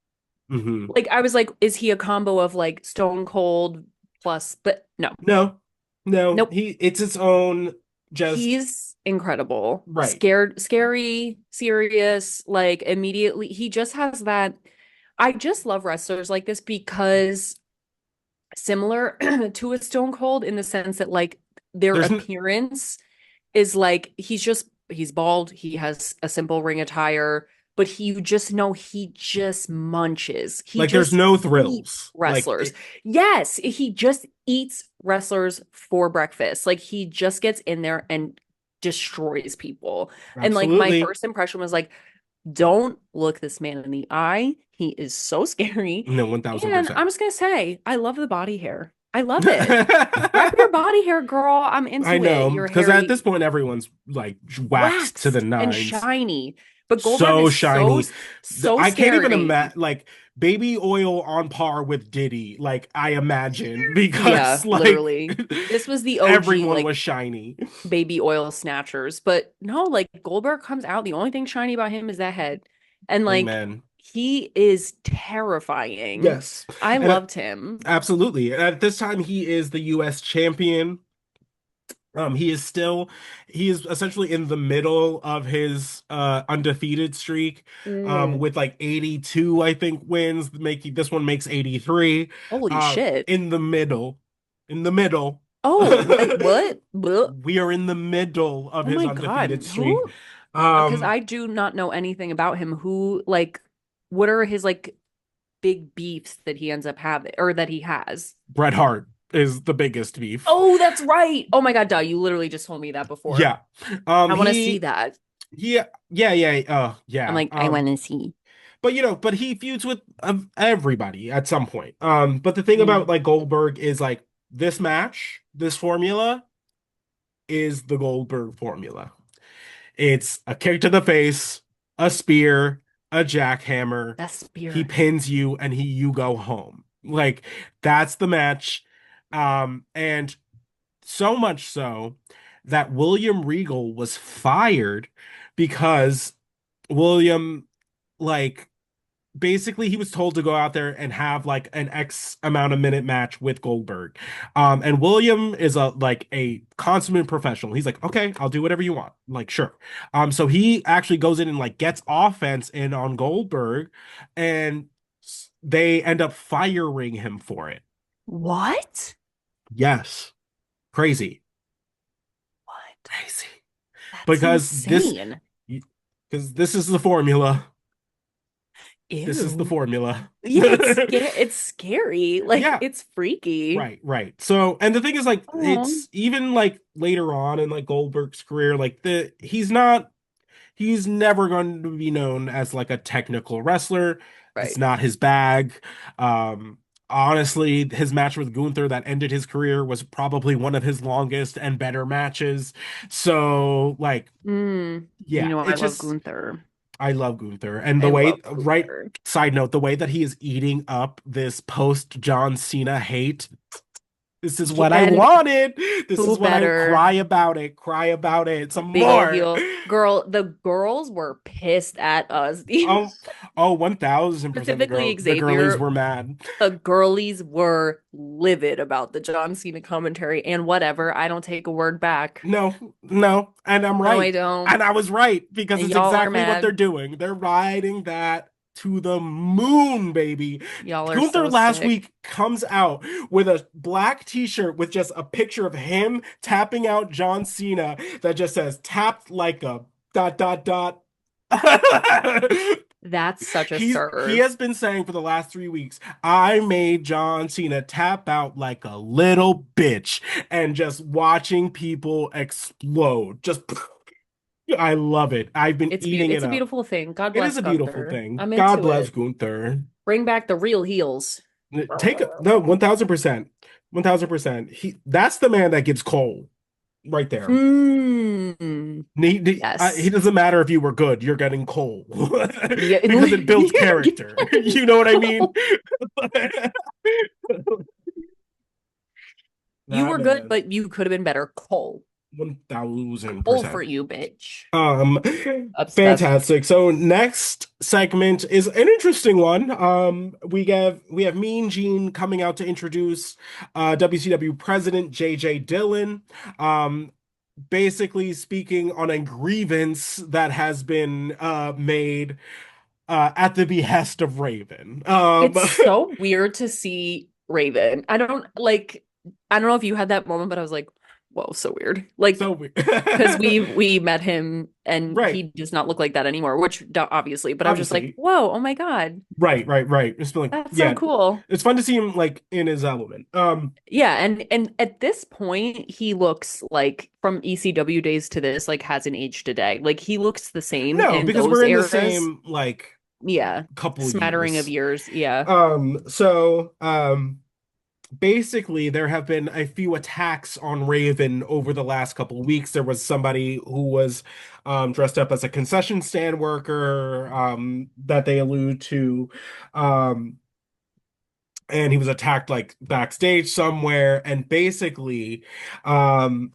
mhm. Like, I was like, is he a combo of like Stone Cold plus, but no, No, no, nope. it's its own just He's incredible. right. Scared, scary, serious, like immediately. He just has that. I just love wrestlers like this because similar to a Stone Cold in the sense that like their There's appearance is like he's bald, he has a simple ring attire, but you just know he just munches. He like there's just no eats thrills. Like wrestlers. it, Yes, he just eats wrestlers for breakfast. Like he just gets in there and destroys people. And like my absolutely. first impression was like, don't look this man in the eye. He is so scary. No, And 1000%. I'm just gonna say, I love the body hair. I love it. Wrap your body hair, girl. I'm I into it. know, Your because at hairy, this point everyone's like waxed to the waxed and nines. shiny. But Goldberg So is so shiny. so I can't even scary. imagine like baby oil on par with Diddy, like I imagine, Yeah, because like literally. This was the OG everyone like was shiny. baby oil snatchers. But no, like Goldberg comes out. The only thing shiny about him is that head. And like Amen. he is terrifying. Yes. I And loved him. absolutely. At this time he is the US champion. He is still he is essentially in the middle of his undefeated streak Mm, with like 82 I think wins, making this one makes 83. holy shit. In the middle. In the middle. Oh, like what? Bleh. We are in the middle of Oh his my undefeated God. streak. Who? Because Um I do not know anything about him. Who, like, what are his, like, big beefs that he ends up having or that he has? Bret Hart is the biggest beef. Oh, that's right. Oh my God, duh. You literally just told me that before. Yeah. I want to see He that. yeah, yeah. I'm Yeah. like, I want to see. But but he feuds with everybody at some point. But the thing about Mm. like Goldberg is like this match, this formula is the Goldberg formula. It's a kick to the face, a spear, a jackhammer. That He spear. pins you and you go home. Like that's the match. And so much so that William Regal was fired because William like basically he was told to go out there and have like an X amount of minute match with Goldberg. And William is a consummate professional. He's like, okay, I'll do whatever you want. Like, sure. So he actually goes in and like gets offense in on Goldberg, and they end up firing him for it. What? Yes. Crazy. What? Crazy. That's Because insane. this is the formula. This is the Ew. formula. Yeah, it's scary. Like, Yeah. it's freaky. Right. So, and the thing is, like, Oh, it's even like later on in like Goldberg's career, like he's never going to be known as like a technical wrestler. It's right. not his bag. Um, Honestly, his match with Gunther that ended his career was probably one of his longest and better matches. So, like, You yeah, know, I it's love just Gunther. I love Gunther. And I the way, love right, Gunther. side note, the way that he is eating up this post John Cena hate. This is what I And wanted. This who is what I better? cry about it. Cry about it. Some Big old more. heel. Girl, the girls were pissed at us. Oh, oh, 1000% Specifically the girlies Xavier. were mad. The girlies were livid about the John Cena commentary and whatever. I don't take a word back. No, no, and I'm No, I right. don't. And I was right because And it's y'all are exactly what they're mad. doing. They're riding that to the moon, baby. Y'all are Gunther so last sick. week comes out with a black t-shirt with just a picture of him tapping out John Cena that just says tapped like a dot dot dot. That's such a He serve. has been saying for the last 3 weeks, I made John Cena tap out like a little bitch, and just watching people explode. Just I love it. I've been eating it It's a up. beautiful thing. God It is bless a beautiful Gunther. thing. I'm God into bless it. Gunther. Bring back the real heels. Take a no 1000%. 1000%. That's the man that gives coal right there. Hmm. He Yes. doesn't matter if you were good, you're getting coal Yeah. because it builds character. You know what I mean? You That were good, man, but you could have been better. Cole. Cole for 1000%. you, bitch. Um, Obsessed. Fantastic. So next segment is an interesting one. We have Mean Gene coming out to introduce WCW President JJ Dillon. Um, Basically speaking on a grievance that has been made at the behest of Raven. It's so weird to see Raven. I don't know if you had that moment, but I was like, whoa, so weird. Like, So we because we met him and he right, does not look like that anymore, which obviously, but I was just like, obviously. whoa, oh my God, Right. It's been like, that's so yeah, cool. it's fun to see him like in his element. Yeah, and at this point, he looks like from ECW days to this, like hasn't aged a day. Like he looks the same No, in because those we're in the eras. same like Yeah, couple smattering of years. years. Yeah, Basically there have been a few attacks on Raven over the last couple of weeks. There was somebody who was dressed up as a concession stand worker that they allude to. Um, and he was attacked like backstage somewhere. And basically, um,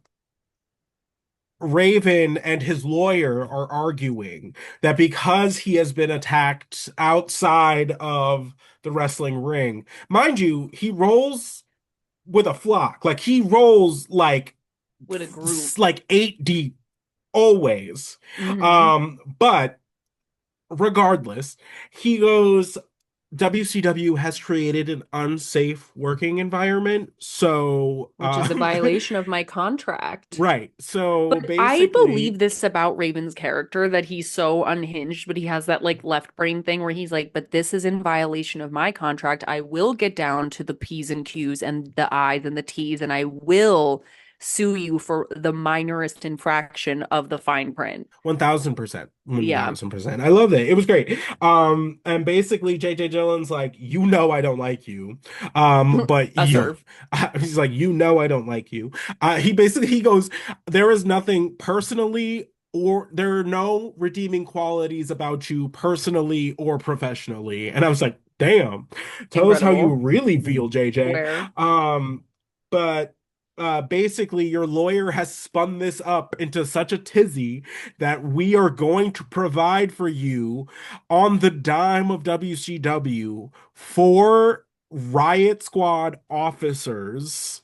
Raven and his lawyer are arguing that because he has been attacked outside of the wrestling ring, mind you, he rolls with a flock. Like he rolls with a group. like eight deep always. Hmm. But regardless, he goes, WCW has created an unsafe working environment. So, Which is a violation of my contract. right. So But I basically, believe this about Raven's character that he's so unhinged, but he has that like left brain thing where he's like, but this is in violation of my contract. I will get down to the P's and Q's and the I's and the T's, and I will sue you for the minorest infraction of the fine print. 1000%. Yeah. 1000%. I love it. It was great. And basically JJ Dillon's like, I don't like you. But A you serve. he's like, I don't like you. He goes, there is nothing personally or there are no redeeming qualities about you personally or professionally. And I was like, damn, tell us how you Incredible. really feel, JJ. Where But basically your lawyer has spun this up into such a tizzy that we are going to provide for you on the dime of WCW for Riot Squad officers.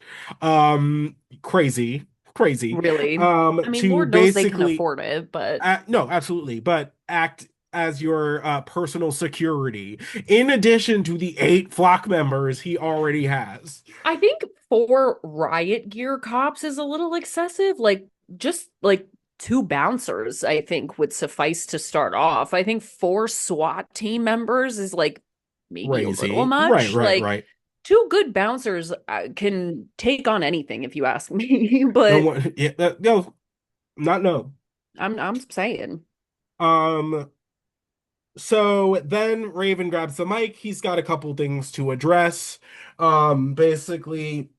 Crazy, crazy. really? I mean, To Lord knows they can basically, afford it, but no, absolutely, but act as your personal security in addition to the 8 flock members he already has. I think 4 riot gear cops is a little excessive. Like, just like 2 bouncers, I think would suffice to start off. I think 4 SWAT team members is like maybe a little Crazy. Right, much. right, Like, right. 2 good bouncers can take on anything, if you ask me. No But one, yeah, no, not no. I'm saying Um, so then Raven grabs the mic. He's got a couple things to address. Basically,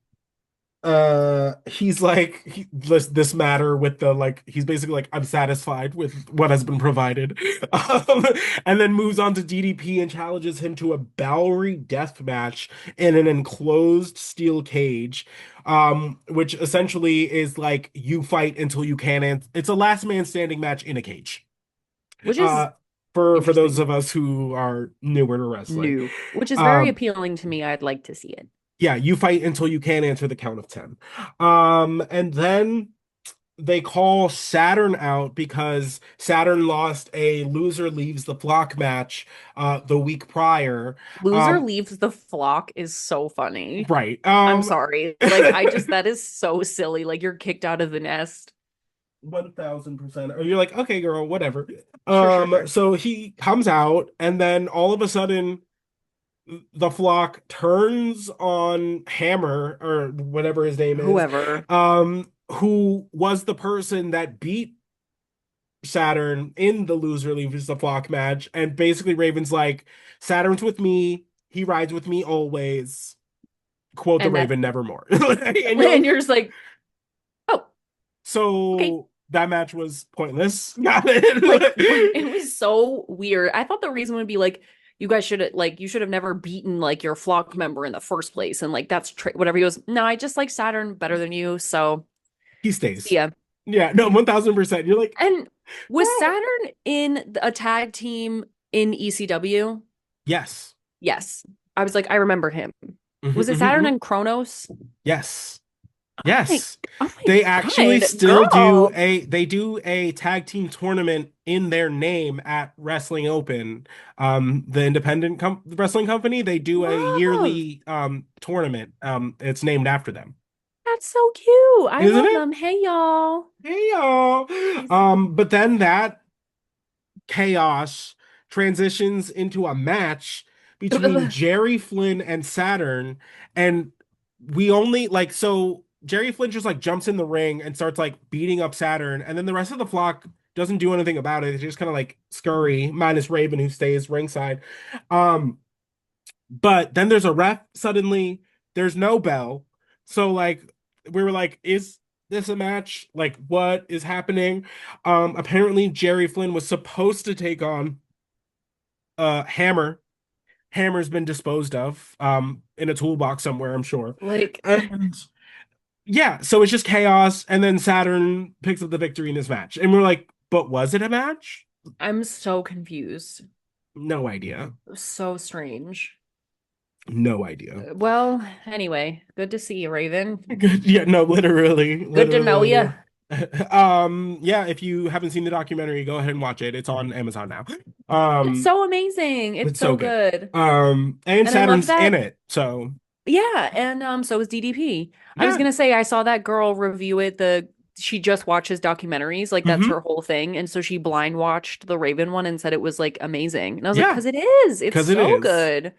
he's like this matter with the like he's basically like I'm satisfied with what has been provided. um, and then moves on to DDP and challenges him to a Bowery death match in an enclosed steel cage, which essentially is like you fight until you can't it's a last man standing match in a cage. which is uh for those interesting. of us who are newer to wrestling. New, which is very um appealing to me. I'd like to see it. yeah, you fight until you can't answer the count of 10. And then they call Saturn out because Saturn lost a loser leaves the flock match the week prior. Loser Um, leaves the flock is so funny. right. I'm sorry. Like, I just, that is so silly. Like, you're kicked out of the nest. 1000%. Or you're like, okay, girl, whatever. Sure, sure, sure. So he comes out, and then all of a sudden, the flock turns on Hammer or whatever his name is, Whoever. who was the person that beat Saturn in the loser leaves the flock match. And basically, Raven's like, Saturn's with me. He rides with me always. Quote the And that, Raven, nevermore. And you're and like, you're just like, oh, okay. so that match was pointless. Got Like, it. it was so weird. I thought the reason would be like, you guys should like, you should have never beaten like your flock member in the first place. And like, that's whatever. He goes, no, I just like Saturn better than you. So, He see stays. ya. Yeah, no, 1000%. You're like, And was bro. Saturn in a tag team in ECW? Yes. Yes. I was like, I remember him. Mhm, Was it mhm, Saturn mhm. and Kronos? Yes. My, Yes. oh my They actually God, still do girl. a tag team tournament in their name at Wrestling Open. The independent wrestling company, they do a Love. yearly tournament. It's named after them. That's so cute. I Isn't love it? them. Hey, y'all. Hey y'all. He's But then that chaos transitions into a match between Jerry Flynn and Saturn, and we only like so Jerry Flynn just like jumps in the ring and starts like beating up Saturn, and then the rest of the flock doesn't do anything about it. They just kind of like scurry, minus Raven who stays ringside. Um, but then there's a ref suddenly, there's no bell. So like we were like, is this a match? Like what is happening? Apparently Jerry Flynn was supposed to take on Hammer. Hammer's been disposed of in a toolbox somewhere, I'm sure. like, And yeah, so it's just chaos, and then Saturn picks up the victory in this match. And we're like, but was it a match? I'm so confused. No idea. So strange. No idea. Well, anyway, good to see you, Raven. Good. Yeah, no, literally, Good to know you. literally. Yeah, if you haven't seen the documentary, go ahead and watch it. It's on Amazon now. It's Um, so amazing. It's it's so so good. good. And And I love Saturn's in that. it, so Yeah, and so is DDP. I was yeah. gonna say I saw that girl review it. She just watches documentaries, like that's her Hmm. whole thing. And so she blind watched the Raven one and said it was like amazing. And I was like, Yeah, because it is. It's because it so is. good.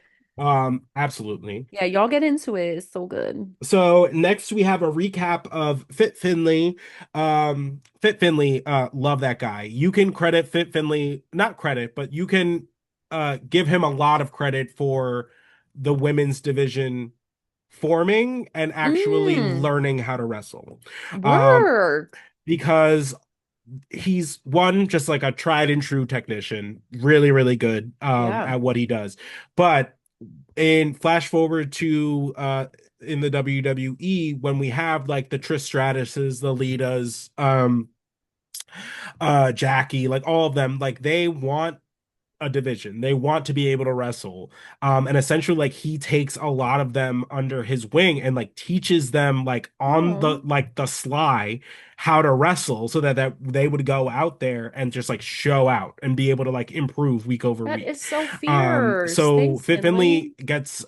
Absolutely. Yeah, y'all get into it. It's so good. So next we have a recap of Fit Finley. Fit Finley, love that guy. You can credit Fit Finley, not credit, but you can give him a lot of credit for the women's division forming and actually Mm, learning how to wrestle. Um, work. because he's one, just like a tried and true technician, really, really good Yeah. at what he does. But in flash forward to in the WWE when we have like the Trish Stratuses, the Litas, Jackie, like all of them, like they want a division. They want to be able to wrestle. And essentially like he takes a lot of them under his wing and like teaches them like on the Oh, like the sly how to wrestle so that they would go out there and just like show out and be able to like improve week over that week. is so fierce. So Thanks, Fit Finley. Finley gets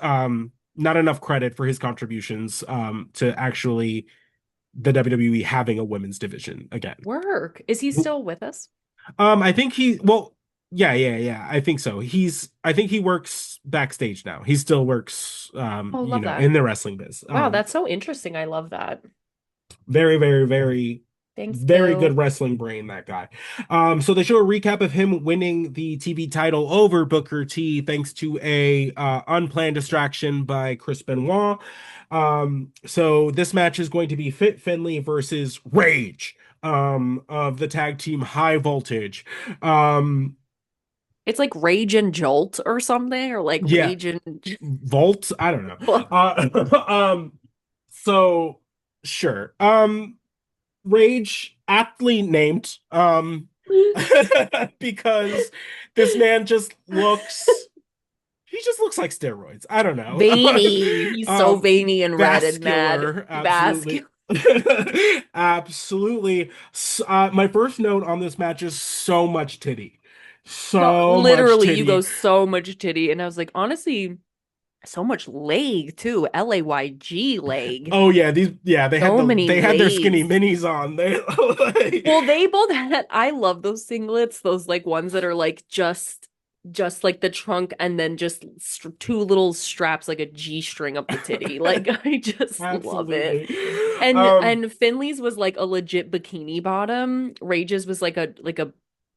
not enough credit for his contributions to actually the WWE having a women's division again. Work. Is he still with us? I think yeah, yeah, yeah, I think so. I think he works backstage now. He still works, Oh, love in that. the wrestling biz. Wow, that's so interesting. I love that. Very, very, very, Thanks, very good Boo. wrestling brain, that guy. So they show a recap of him winning the TV title over Booker T thanks to a unplanned distraction by Chris Benoit. So this match is going to be Fit Finley versus Rage of the tag team High Voltage. Um, It's like Rage and Jolt or something, or like yeah, Rage and Volt, I don't know. So sure. Rage aptly named because this man he just looks like steroids. I don't know. veiny. He's so Um veiny and red and mad. Vascular, Bask. absolutely. Absolutely. My first note on this match is so much titty. No, So much literally, you go titty. so much titty. And I was like, honestly, so much leg too. Layg leg. Oh yeah, they had So many they had their skinny legs. minis on. They Well, they both had, I love those singlets, those like ones that are like just like the trunk and then just two little straps like a G string up the titty. Like I just love it. absolutely. Um And Finley's was like a legit bikini bottom. Rage's was like a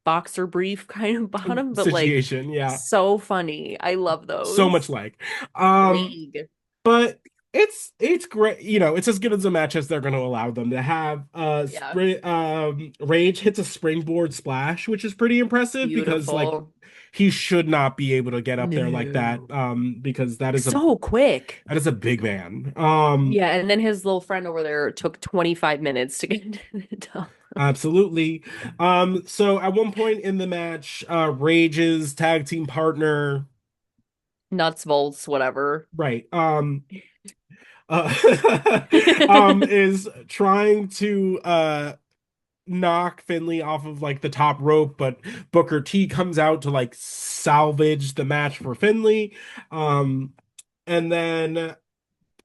boxer brief kind of bottom, but like situation, yeah. so funny. I love So much those. like. Um League. but it's great, it's as good as a match as they're going to allow them to have. Yeah. Rage hits a springboard splash, which is pretty impressive because like Beautiful. he should not be able to get up there like that, No. because So quick. that is a big man. Yeah, and then his little friend over there took 25 minutes to get into the top. Absolutely. So at one point in the match, Rage's tag team partner, Nuts, bolts, whatever. right, uh, is trying to knock Finley off of like the top rope, but Booker T comes out to like salvage the match for Finley. Um, and then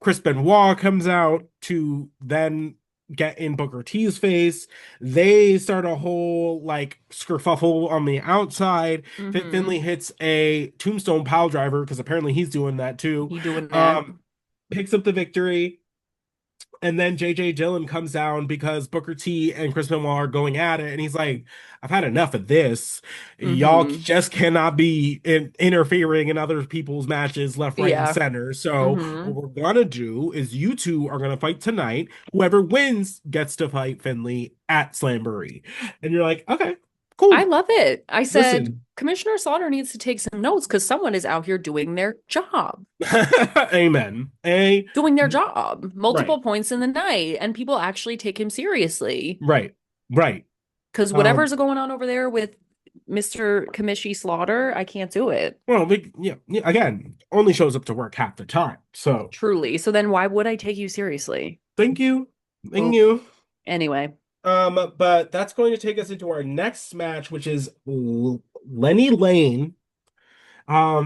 Chris Benoit comes out to then get in Booker T's face. They start a whole like skerfuffle on the outside. Mm-hmm. Finley hits a tombstone pile driver because apparently he's doing that too. He doing that. Um, Picks up the victory. And then JJ Dillon comes down because Booker T and Chris Benoit are going at it, and he's like, "I've had enough of this. Y'all Mm-hmm. just cannot be interfering in other people's matches left, right, and Yeah. center. So what Mm-hmm. we're gonna do is you two are gonna fight tonight. Whoever wins gets to fight Finley at Slamboree." And you're like, "Okay, I cool. love it. I said, Listen, Commissioner Slaughter needs to take some notes because someone is out here doing their job. amen. Doing their job Right, multiple points in the night, and people actually take him seriously. right, right. Because Um, whatever's going on over there with Mr. Kamishi Slaughter, I can't do it. well, yeah, again, only shows up to work half the time. So Truly. So then why would I take you seriously? thank you. Thank Oh, you. anyway. But that's going to take us into our next match, which is Lenny Lane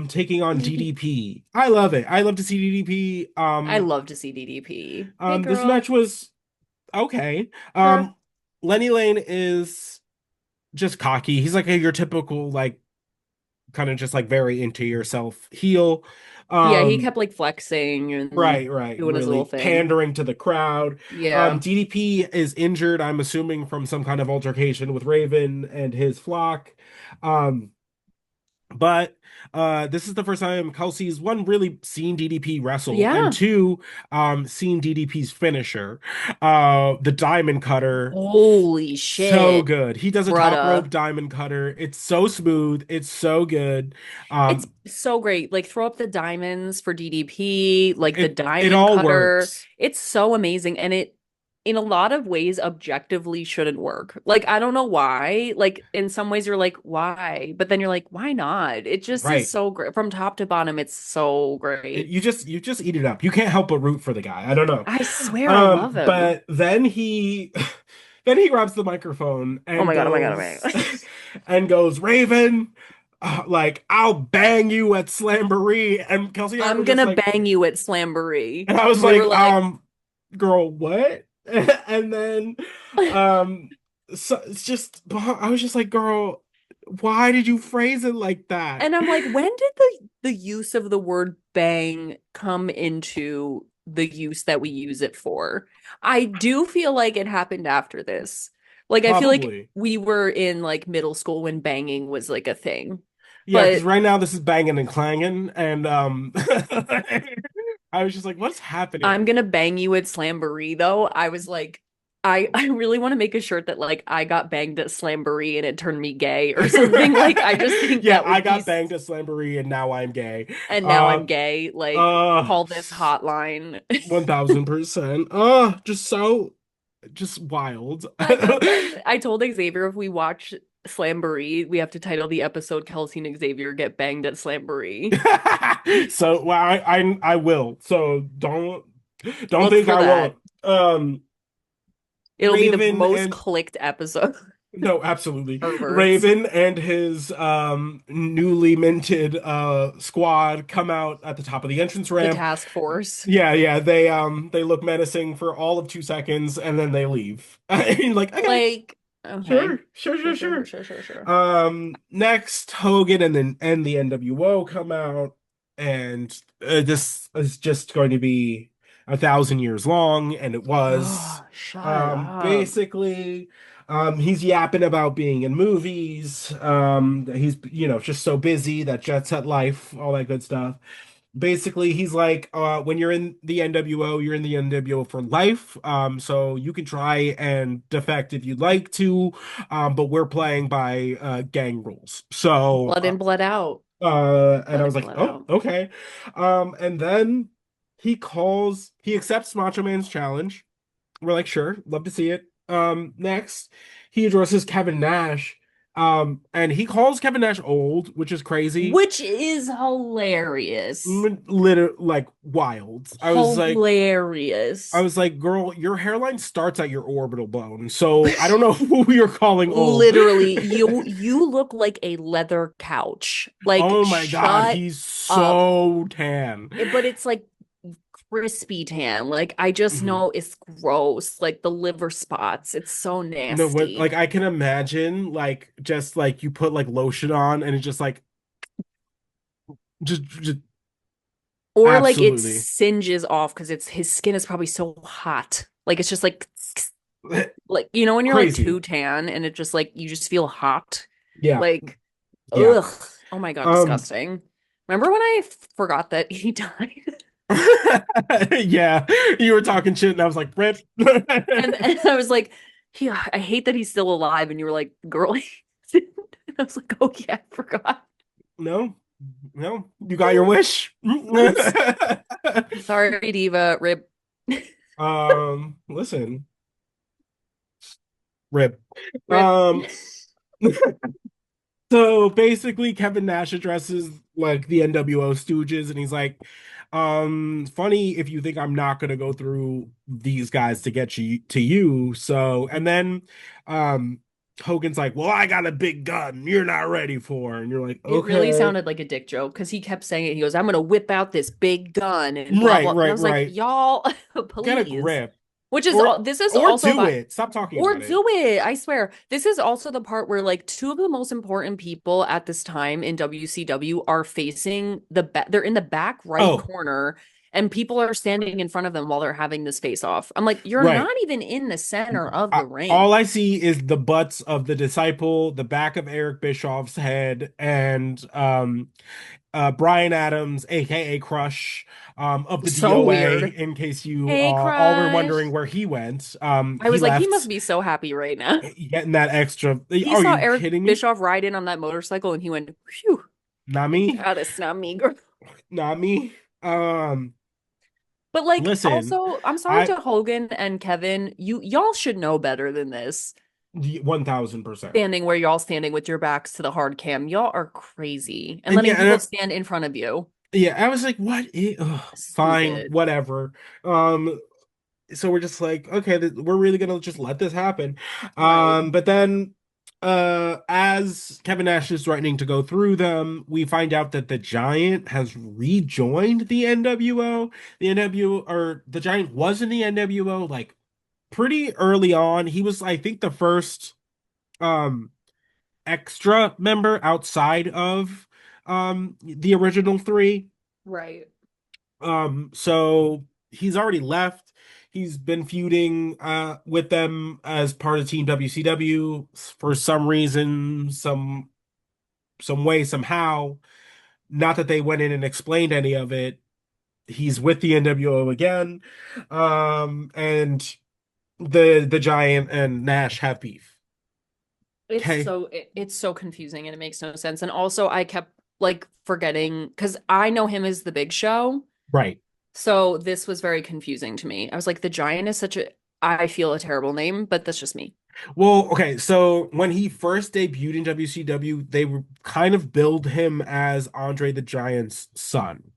taking on DDP. I love it. I love to see DDP. I love to see DDP. Hey, This match girl. was okay. Her. Lenny Lane is just cocky. He's like your typical like kind of just like very into yourself heel. Yeah, he Um kept like flexing and right, doing his little really thing. pandering to the crowd. Yeah. DDP is injured, I'm assuming from some kind of altercation with Raven and his flock. Um, but this is the first time Kelsey's one really seen DDP wrestle, and Yeah. two, seen DDP's finisher, the diamond cutter. Holy So shit, good. He does a top rope brutta. diamond cutter. It's so smooth. It's so good. It's Um, so great. Like throw up the diamonds for DDP, like the it diamond all cutter. works. It's so amazing. And it, in a lot of ways, objectively shouldn't work. Like, I don't know why. Like, in some ways, you're like, why? But then you're like, why not? It just is Right. so great. From top to bottom, it's so great. You just eat it up. You can't help but root for the guy. I don't know. I swear I love him. But then he then he grabs the microphone Oh and my God, oh my God, oh my goes God. Raven, like I'll bang you at Slamboree. And Kelsey and I were I'm just gonna like, bang you at Slamboree. and I was We were like, like, girl, what? And then so it's just I was just like, girl, why did you phrase it like that? and I'm like, when did the use of the word bang come into the use that we use it for? I do feel like it happened after this. Like I feel like Probably. we were in like middle school when banging was like a thing. Yeah, because But right now this is banging and clanging, and I was just like, "What's I'm happening?" gonna bang you at Slamboree though. I was like, I really want to make a shirt that like I got banged at Slamboree and it turned me gay or something. Like I just think Yeah, that I would be got banged at Slamboree, and now I'm gay. and now Uh, I'm gay. Like call this s- hotline. 1000%. Just so, just wild. I love that. I told Xavier if we watch Slamboree, we have to title the episode Kelsey and Xavier get banged at Slamboree. So, well, I will. So don't Look think for I won't. that. Um. It'll be the Raven most and clicked episode. no, absolutely. Perverts. Raven and his newly minted squad come out at the top of the entrance The ramp. task force. Yeah, yeah, they look menacing for all of 2 seconds and then they leave. Like, okay, Like, okay. sure, sure, Sure, sure, sure, sure, sure. sure, sure, sure. Next, Hogan and the NWO come out, and this is just going to be 1,000 years long, and it was. Oh, shut up. Basically, he's yapping about being in movies. He's just so busy, that jet set life, all that good stuff. Basically, he's like, when you're in the NWO, you're in the NWO for life. So you can try and defect if you'd like to, but we're playing by gang rules. So, Blood in, blood out. and I Blood was in, like, blood oh, out. okay. And then he accepts Macho Man's challenge. We're like, sure, love to see it. Next, he addresses Kevin Nash. And he calls Kevin Nash old, which is crazy. Which is hilarious. Literally, like, wild. I Hilarious. was like, girl, your hairline starts at your orbital bone. So I don't know who you're calling old. Literally, you look like a leather couch. Like, Oh my God, shut he's up. so tan. But it's like crispy tan. Like, I just Mhm. know it's gross. Like the liver spots. It's so No, what, nasty. like, I can imagine, like, just like you put like lotion on and it's just like, just Or like it absolutely singes off because it's his skin is probably so hot. Like it's just like you know when you're like crazy. too tan and it just like you just feel hot. Yeah, Like yeah. ugh. Oh my God, Um, disgusting. Remember when I forgot that he died? yeah, you were talking shit and I was like, rip. And I was like, yeah, I hate that he's still alive. And you were like, girl. And I was like, oh yeah, I forgot. No, no, you got your wish. Sorry, Diva. Rip. Listen, rip. Rip. Um, so basically, Kevin Nash addresses like the NWO Stooges, and he's like, funny if you think I'm not gonna go through these guys to get you to you. So, and then, um, Hogan's like, well, I got a big gun you're not ready for, and you're like, It really okay, sounded like a dick joke because he kept saying it. He goes, I'm gonna whip out this big gun and blah right, blah. And I right, was like, right. y'all, Get a please. grip, Which is or all this is or also do by it. Stop talking or about it. do it. I swear. This is also the part where like two of the most important people at this time in WCW are facing the back. They're in the back right Oh, corner and people are standing in front of them while they're having this face off. I'm like, you're right. not even in the center of the All ring. I see is the butts of the disciple, the back of Eric Bischoff's head, and Brian Adams, aka Crush, of the So DOA, weird. in case you Hey, all were crush. wondering where he went. I He was like, he must left be so happy right now. getting that extra. He Are saw you Eric kidding me? Bischoff ride in on that motorcycle and he went, phew, Not me. God, it's not me, girl. Not me. But like Listen, also, I'm sorry I to Hogan and Kevin. Y'all should know better than this. 1,000%. Standing where y'all standing with your backs to the hard cam. Y'all are crazy. And And letting yeah, people stand in front of you. yeah, I was like, what? Ugh, fine, Stupid. whatever. Um, so we're just like, okay, we're really gonna just let this happen. Right. But then, as Kevin Nash is threatening to go through them, we find out that the Giant has rejoined the NWO. The NWO, or the Giant was in the NWO like pretty early on. He was, I think, the first um extra member outside of the original three. Right. So he's already left. He's been feuding with them as part of Team WCW for some reason, some way, somehow. Not that they went in and explained any of it. He's with the NWO again. And the Giant and Nash have beef. Okay. It's so confusing and it makes no sense. And also I kept like forgetting because I know him as the Big Show. Right. So this was very confusing to me. I was like, the Giant is such a I feel a terrible name, but that's just me. Well, okay, so when he first debuted in WCW, they were kind of billed him as Andre the Giant's son.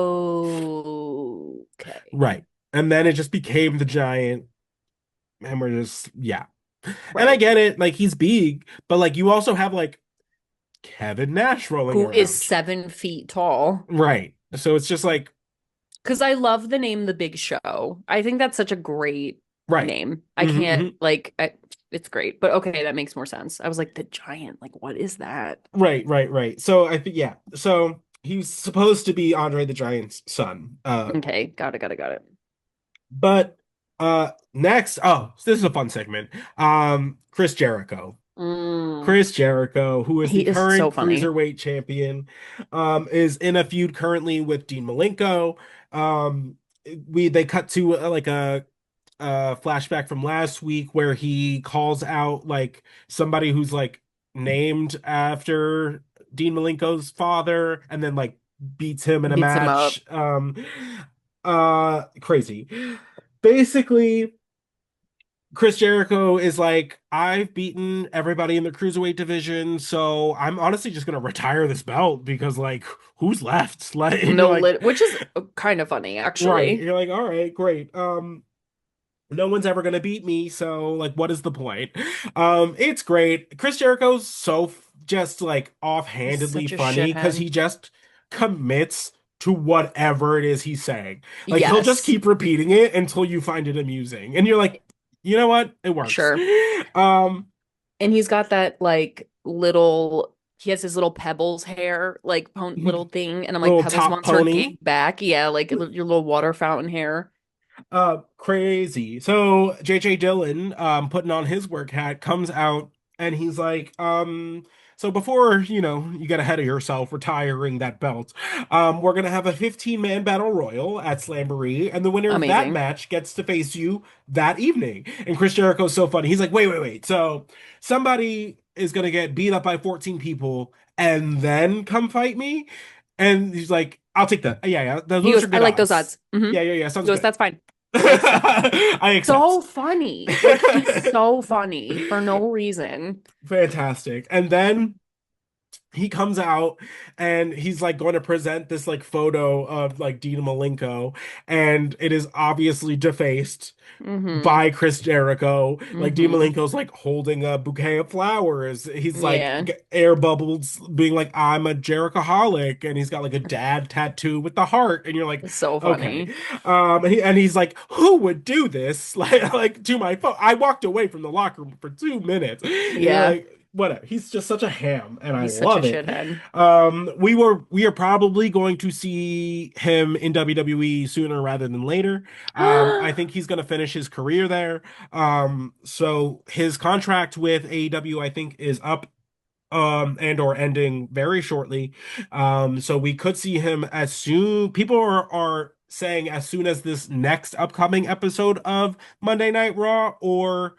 Oh, okay. Right. And then it just became the Giant. And we're just, yeah. And I Right. get it, like he's big, but like you also have like Kevin Nash rolling Who is around. 7 feet tall. Right. So it's just like, Because I love the name The Big Show. I think that's such a great right. name. I hmm can't, hmm it's great. But okay, that makes more sense. I was like, the giant, like, what is that? Right, right, right. So I think, yeah. So he's supposed to be Andre the Giant's son. Okay, got it, got it, got it. But next, oh, so this is a fun segment. Chris Jericho. Mm, Chris Jericho, who is the he is so current funny. cruiserweight champion, is in a feud currently with Dean Malenko. Um, they cut to like a flashback from last week where he calls out like somebody who's like named after Dean Malenko's father, and then like beats him in a Beats him up. match. Crazy. Basically, Chris Jericho is like, I've beaten everybody in the cruiserweight division, so I'm honestly just gonna retire this belt because like who's left? Like you're No like, lit, which is kind of funny, right. actually. You're like, all right, great. No one's ever gonna beat me, so like what is the point? It's great. Chris Jericho's so just like He's offhandedly such a funny because shithead. he just commits to whatever it is he's saying. Like he'll just Yes, keep repeating it until you find it amusing. And you're like, you know what? It works. sure. Um, And he's got that like little, he has his little Pebbles hair, like little thing. And I'm like, little Pebbles top wants her pony. gig back. Yeah, like your little water fountain hair. Crazy. So JJ Dillon, putting on his work hat, comes out and he's like, so before, you get ahead of yourself retiring that belt, we're gonna have a 15-man battle royal at Slamboree, and the winner of that Amazing. match gets to face you that evening. And Chris Jericho's so funny. He's like, wait, wait, wait. So somebody is gonna get beat up by 14 people and then come fight me? And he's like, I'll take that. Yeah, yeah, He those goes, are I good like those odds. odds. Hmm. Yeah, yeah, yeah, He sounds goes, good. that's fine. Like I so accept. funny. Like he's so funny for no reason. Fantastic. And then he comes out and he's like going to present this like photo of like Dina Malenko, and it is obviously defaced Hmm. by Chris Jericho. Like Dean Hmm. Malenko's like holding a bouquet of flowers. He's like Yeah. air bubbles being like, I'm a Jerichoholic, and he's got like a dad tattoo with the heart, and you're like, It's so okay. funny. And he's like, who would do this? Like to my phone. I walked away from the locker room for 2 minutes. And you're Yeah. like, whatever. He's just such a ham, and I He's such a love it. shithead. We are probably going to see him in WWE sooner rather than later. I think he's going to finish his career there. So his contract with AEW, I think, is up and or ending very shortly. So we could see him as soon. People are saying as soon as this next upcoming episode of Monday Night Raw or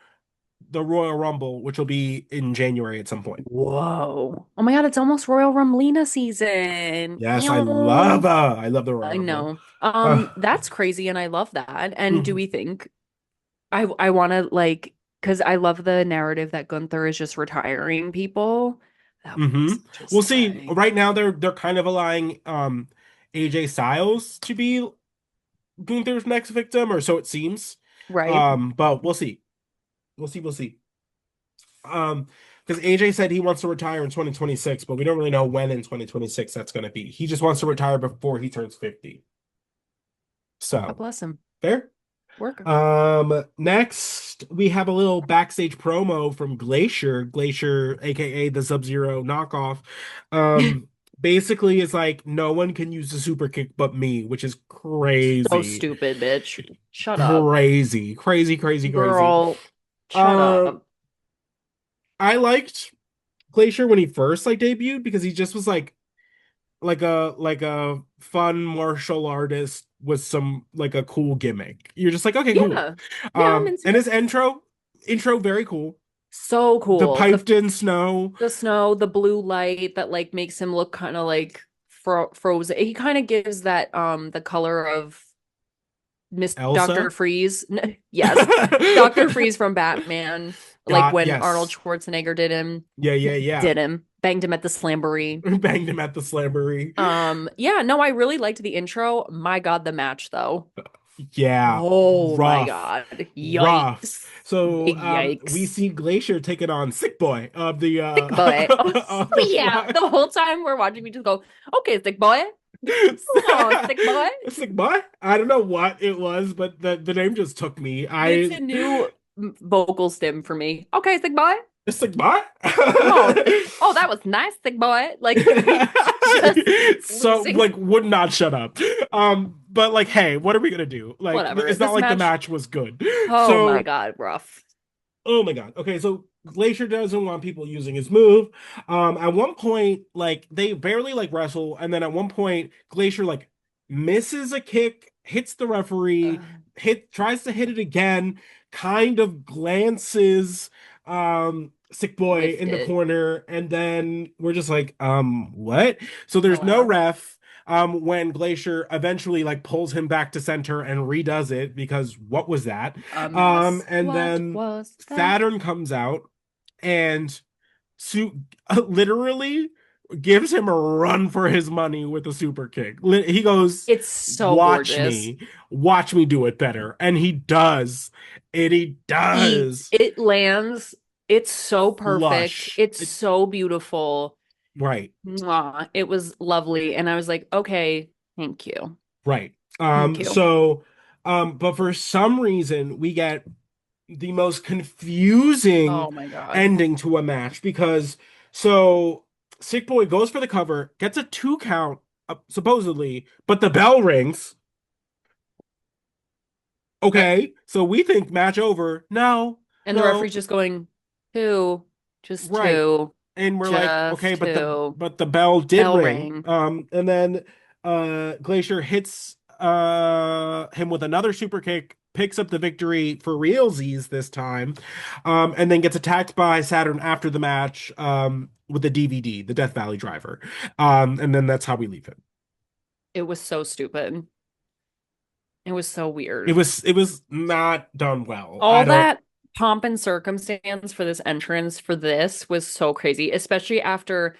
the Royal Rumble, which will be in January at some point. Whoa. Oh my God, it's almost Royal Rumblina season. Yes, Ew. I love the Royal I Rumble. know. Uh, That's crazy and I love that. And do mhm, we think I want to like because I love the narrative that Gunther is just retiring people. That would be mhm. such a We'll see. slay. Right now they're kind of allowing AJ Styles to be Gunther's next victim, or so it seems. Right? But we'll see. We'll see. Um, because AJ said he wants to retire in 2026, but we don't really know when in 2026 that's going to be. He just wants to retire before he turns 50. God So, bless him. fair. Work. Next we have a little backstage promo from Glacier, aka the Sub-Zero knockoff. Basically it's like no one can use the super kick but me, which is So crazy. stupid, bitch. Shut up. Crazy, crazy, crazy, crazy. Girl, shut Um, up. I liked Glacier when he first like debuted because he just was like a fun martial artist with some like a cool gimmick. You're just like, okay, cool. Yeah. Yeah, I'm into And it. his intro very cool. So The cool. piped in snow. The snow, the blue light that like makes him look kind of like frozen. He kind of gives that the color of Miss Dr. Elsa. Freeze. Yes. Dr. Freeze from Batman. Like God, when Arnold yes. Schwarzenegger did him, Yeah, yeah, yeah. did him, banged him at the Slamboree. Banged him at the Slamboree. Yeah, no, I really liked the intro. My God, the match though. Yeah, Oh my rough, God. rough. Yikes. So we Yikes. see Glacier taking on Sick Boy of the Sick boy. Oh, of the yeah. fly. The whole time we're watching, we just go, okay, sick boy. Oh, sick boy. Sick Boy. I don't know what it was, but the name just took me. It's I a new vocal stim for me. Okay, sick boy. Sick Boy. Oh, oh, that was nice, sick boy. Like just So losing. like would not shut up. But like, hey, what are we gonna do? Like, Whatever. it's not This like the match. match was good. Oh my So, God, rough. oh my God. Okay, so Glacier doesn't want people using his move. At one point, like they barely like wrestle, and then at one point, Glacier like misses a kick, hits the referee, tries to hit it again, kind of glances Sick Boy Whiffed in the it. corner, and then we're just like, what? So there's no Wow. ref. When Glacier eventually like pulls him back to center and redoes it because what was that? A mess. And What then was that? Saturn comes out and literally gives him a run for his money with a super kick. He goes, It's so "Watch gorgeous. me, watch me do it better," and he does, and he Eat. does. It lands. It's so perfect. Flush. It's so beautiful. Right, Mwah. It was lovely. And I was like, okay, thank you. right. Thank you. So, but for some reason, we get the most confusing Oh my God. ending to a match because so Sick Boy goes for the cover, gets a 2 count, supposedly, but the bell rings. Uh, Okay, so we think match over. No, and the no, referee's just going, two, just right. two, And we're like, okay, just but the two. but the bell did Bell ring. ring. And then Glacier hits him with another super kick, picks up the victory for realsies this time, and then gets attacked by Saturn after the match with the DVD, the Death Valley driver. And then that's how we leave it. It was so stupid. It was so It weird. was it was not done well. I All don't that pomp and circumstance for this entrance for this was so crazy, especially after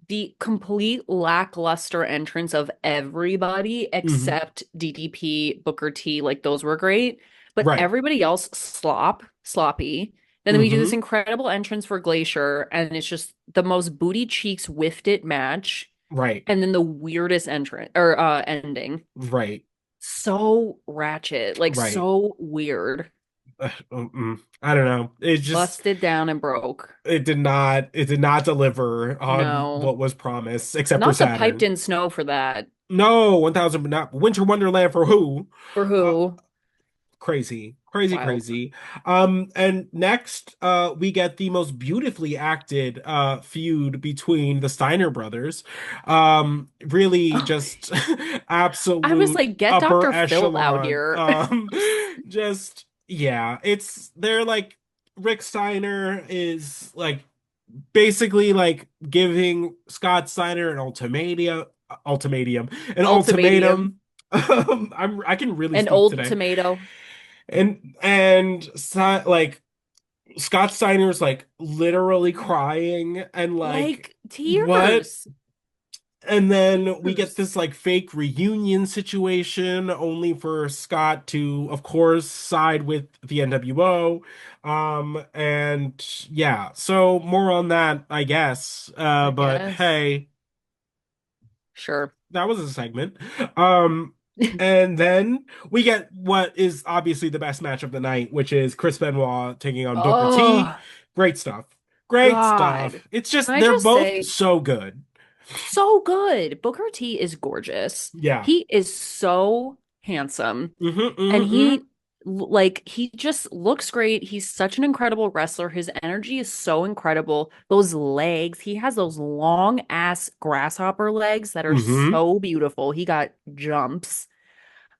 the complete lackluster entrance of everybody Mhm. except DDP, Booker T. Like those were great, but Right. everybody else sloppy. Then we do this Hmm. incredible entrance for Glacier, and it's just the most booty cheeks whiffed it match, Right. and then the weirdest entrance or ending. Right. So ratchet, like Right. so weird. I don't know. Busted down and broke. It did not deliver on No, what was promised, except for not the piped Saturn. in snow for that. No, 1000 not Winter Wonderland for who? For Uh, who? Crazy, crazy, Wild. crazy. And next, we get the most beautifully acted feud between the Steiner brothers. Really just I was absolute like, get upper Dr. Phil out echelon. here. Just yeah, they're like Rick Steiner is like basically like giving Scott Steiner an Ultimatum. ultimatum. I can really An speak old today. tomato. Like Scott Steiner's like literally crying and like Like what? tears. And then we get Tears. this like fake reunion situation only for Scott to, of course, side with the NWO. And yeah, so more on that, I guess. I But guess. hey, Sure. that was a segment. Um, and then we get what is obviously the best match of the night, which is Chris Benoit taking on Booker T. Oh, Great stuff. Great God. stuff. It's Can just I they're just both say, so good. so good. Booker T is gorgeous. Yeah. He is so handsome. Hmm. And Hmm. he like he just looks great. He's such an incredible wrestler. His energy is so incredible. Those legs, he has those long ass grasshopper legs that are Hmm. so beautiful. He got jumps.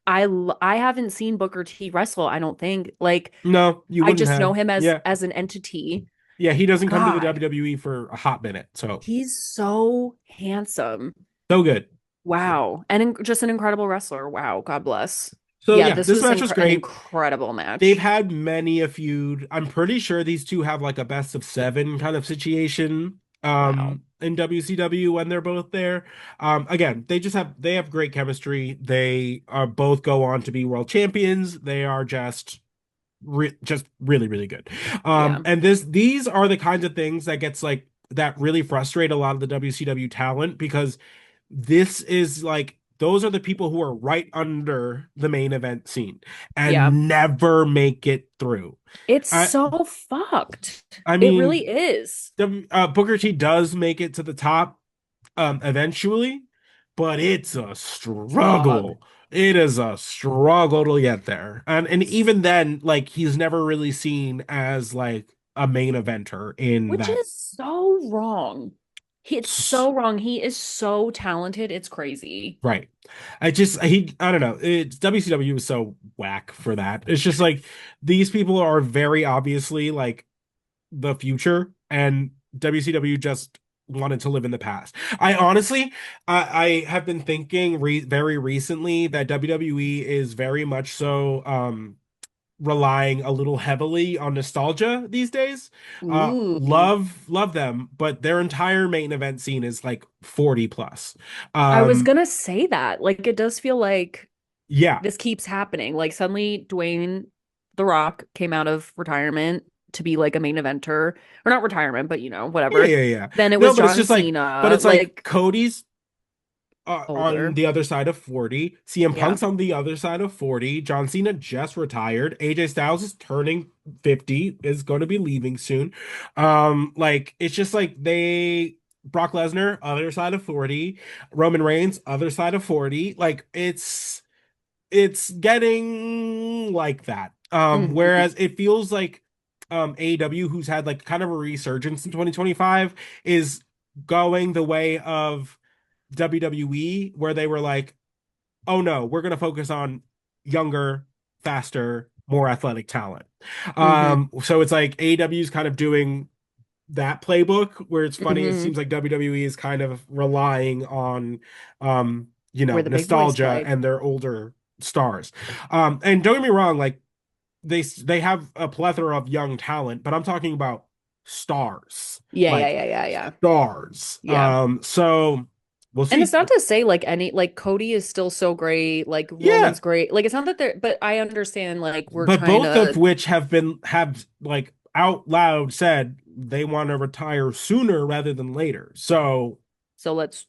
I haven't seen Booker T wrestle, I don't think. Like No, you I wouldn't just know have. him Yeah. as an entity. Yeah, he doesn't come to the God, WWE for a hot minute. So, he's so handsome. so good. So, Wow. And just an incredible wrestler. Wow. God bless. so Yeah, yeah, this this was match was an great. incredible They've match. had many a feud. I'm pretty sure these two have like a best of seven kind of situation Wow. in WCW when they're both there. Again, they have great chemistry. They are both go on to be world champions. They are just just really, really good. Yeah. And these are the kinds of things that gets like that really frustrate a lot of the WCW talent because this is like those are the people who are right under the main event scene Yeah. and never make it through. It's I so fucked. I It really mean, is. Booker T does make it to the top eventually, but it's a Dog. struggle. It is a struggle to get there. And even then, like he's never really seen as like a main eventer in Which that. is so wrong. It's so wrong. He is so talented. It's crazy. Right. I don't know. It's WCW is so whack for that. It's just like these people are very obviously like the future and WCW just wanted to live in the past. I honestly I have been thinking very recently that WWE is very much so relying a little heavily on nostalgia these days. Ooh. Love them, but their entire main event scene is like 40 plus. I was Um gonna say that. Like, it does feel like yeah. this keeps happening. Like, suddenly Dwayne The Rock came out of retirement to be like a main eventer, or not retirement, but Yeah, whatever. yeah, yeah. Then it No, was but it's John just like but Cena, it's like like Cody's on older. the other side of 40. CM Yeah. Punk's on the other side of 40. John Cena just retired. AJ Styles is turning 50, is going to be leaving soon. Like it's just like they Brock Lesnar, other side of 40. Roman Reigns, other side of 40. Like it's getting like that. Hmm. Whereas it feels like AEW, who's had like kind of a resurgence in 2025, is going the way of WWE, where they were like, oh no, we're going to focus on younger, faster, more athletic talent. Hmm. So it's like AEW is kind of doing that playbook where it's funny. It Hmm. seems like WWE is kind of relying on, Where the big boys nostalgia play. and their older stars. And don't get me wrong, like they have a plethora of young talent, but I'm talking about stars, Yeah, yeah, like yeah, yeah, yeah. stars. Yeah. So we'll And it's see. not to say like any like Cody is still so great, like Yeah, Roman's great. Like it's not that they're but I understand like we're but trying both of to which have like out loud said they want to retire sooner rather than later. so let's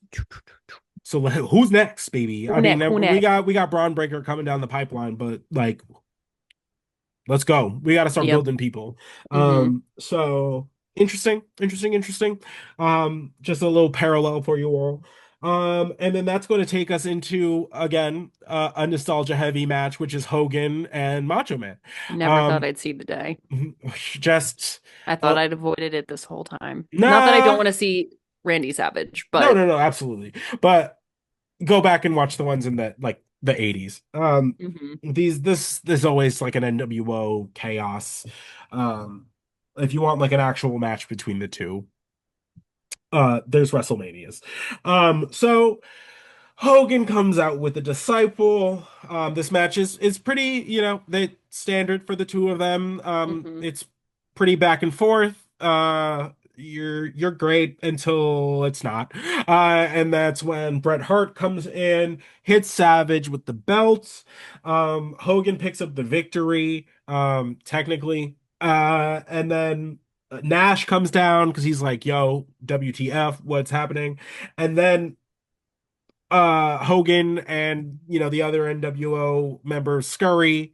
Who's next, baby? I who mean, neck, who we got Braun Breaker coming down the pipeline, but like, let's go. We got to start Yep. building people. Hmm. So interesting. Just a little parallel for you all. And then that's going to take us into again a nostalgia heavy match, which is Hogan and Macho Man. Never thought Um, I'd see the day. just I thought uh, I'd avoided it this whole time. Not that I don't nah, want to see Randy Savage, no, but no, no, absolutely. But go back and watch the ones in the 80s. hmm. This always like an NWO chaos. Um, if you want like an actual match between the two, there's WrestleManias. So Hogan comes out with the Disciple. This match is pretty, the standard for the two of them. Hmm. It's pretty back and forth. You're great until it's not. And that's when Bret Hart comes in, hits Savage with the belts. Hogan picks up the victory, technically. And then Nash comes down because he's like, yo, WTF, what's happening? And then Hogan and the other NWO members scurry.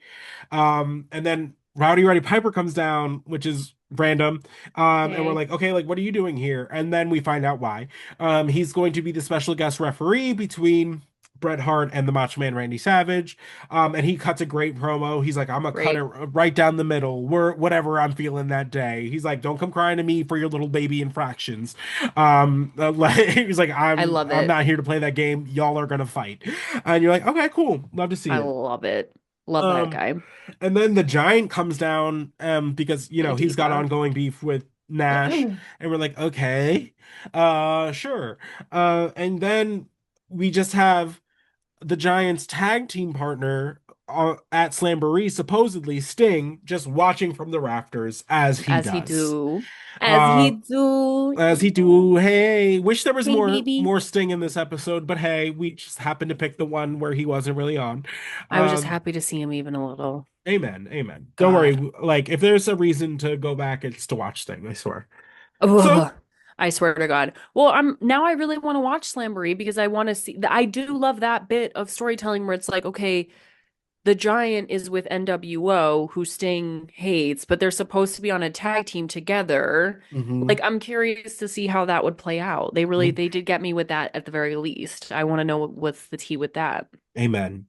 And then Rowdy Roddy Piper comes down, which is random. And we're Okay. like, okay, like what are you doing here? And then we find out why. He's going to be the special guest referee between Bret Hart and the Macho Man Randy Savage. And he cuts a great promo. He's like, I'm gonna cut it Great. right down the middle. Whatever I'm feeling that day. He's like, don't come crying to me for your little baby infractions. He's like, I love I'm it. not here to play that game. Y'all are gonna fight, and you're like, okay, cool, love to see I it. love it. Love that Um, guy. and then the Giant comes down, because The he's got diva. ongoing beef with Nash, and we're like, okay, sure. And then we just have the Giants tag team partner. at Slamboree, supposedly Sting just watching from the rafters as he As he does. do. As he Uh, do. as he do. Hey, wish there was Hey, more baby. Sting in this episode, but hey, we just happened to pick the one where he wasn't really on. I was just Um, happy to see him even a little. Amen, amen. Don't worry. God. Like, if there's a reason to go back, it's to watch Sting. I swear. So, Ugh. I swear to God. Well, I really want to watch Slamboree because I want to see I do love that bit of storytelling where it's like, okay, the Giant is with nWo, who Sting hates, but they're supposed to be on a tag team together. mhm. Like, I'm curious to see how that would play out. They did get me with that at the very least. I want to know what's the tea with that. Amen,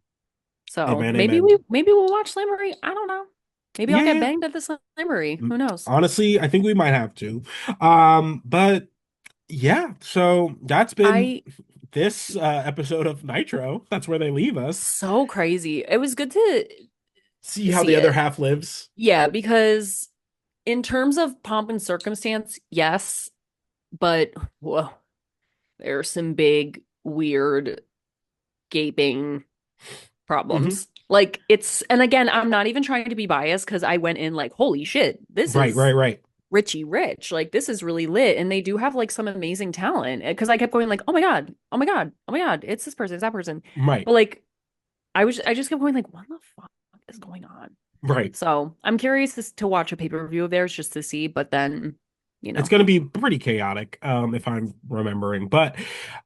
So amen, amen. maybe we'll watch Slamboree. I don't know. Maybe I'll Yeah, get yeah. banged at the Slamboree. Who knows? Honestly, I think we might have to. But yeah, so that's been I this episode of Nitro. That's where they leave us. so crazy. It was good to See how see the other it. half lives. Yeah, because in terms of pomp and circumstance, yes, but whoa, there's some big, weird, gaping Hmm. problems. Like and again, I'm not even trying to be biased because I went in like, holy shit, this Right, right, is right, Richie Rich. Like, this is really lit. And they do have like some amazing talent. Because I kept going like, oh my God, oh my God, oh my God, it's this person, it's that person. right, But like, I just kept going like, what the fuck is going on? right. So I'm curious to watch a pay-per-view of theirs just to see, but then, you It's know. going to be pretty chaotic, if I'm remembering. But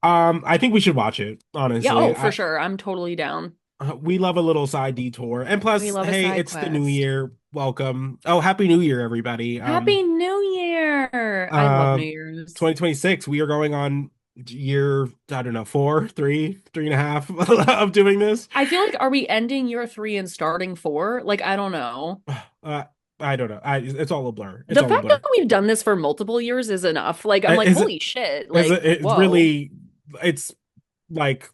I think we should watch it. Yeah, Honestly, oh, for sure. I'm totally down. we love a little side detour, and We plus, love a hey, side it's the new quest. year. Welcome. Oh, happy New Year, everybody. Happy New Year! I love New Um, Year's. 2026. We are going on year, I don't know, four, three and a half of doing this. I feel like, are we ending year three and starting four? Like, I don't know. Uh, I don't know. It's all a blur. It's The all a fact that blur. we've done this for multiple years is enough. Like, I'm like, Is it? holy shit. Is Like, it? It's whoa. really. It's like.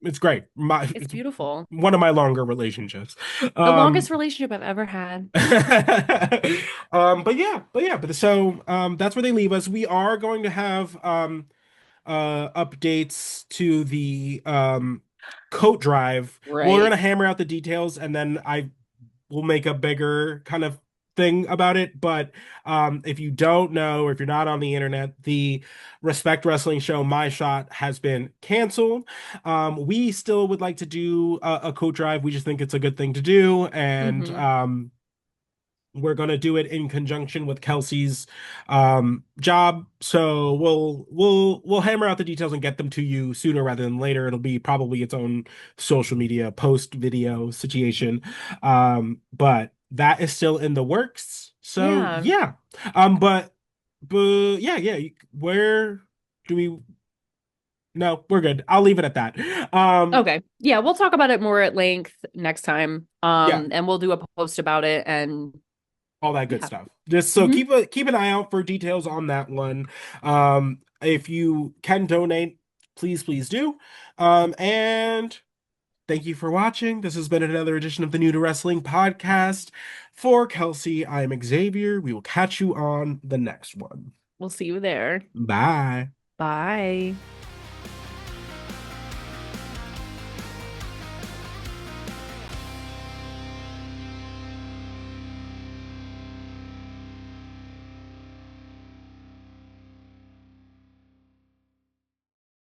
It's great. It's It's beautiful. one of my longer relationships. The longest Um. relationship I've ever had. But so that's where they leave us. We are going to have updates to the coat drive. We're Right. gonna hammer out the details, and then I will make a bigger kind of thing about it. But if you don't know, or if you're not on the internet, the Respect Wrestling show My Shot has been canceled. We still would like to do a coat drive. We just think it's a good thing to do, and Hmm. we're gonna do it in conjunction with Kelsey's job. So we'll hammer out the details and get them to you sooner rather than later. It'll be probably its own social media post video situation. But that is still in the works. So Yeah. yeah. But yeah, yeah. Where do we no, we're good. I'll leave it at that. Okay. Yeah, we'll talk about it more at length next time. Yeah. And we'll do a post about it and All that good yeah. stuff. Just so Hmm. keep an eye out for details on that one. If you can donate, please do. And thank you for watching. This has been another edition of the New to Wrestling podcast. For Kelsey, I'm Xavier. We will catch you on the next one. We'll see you there. Bye. Bye.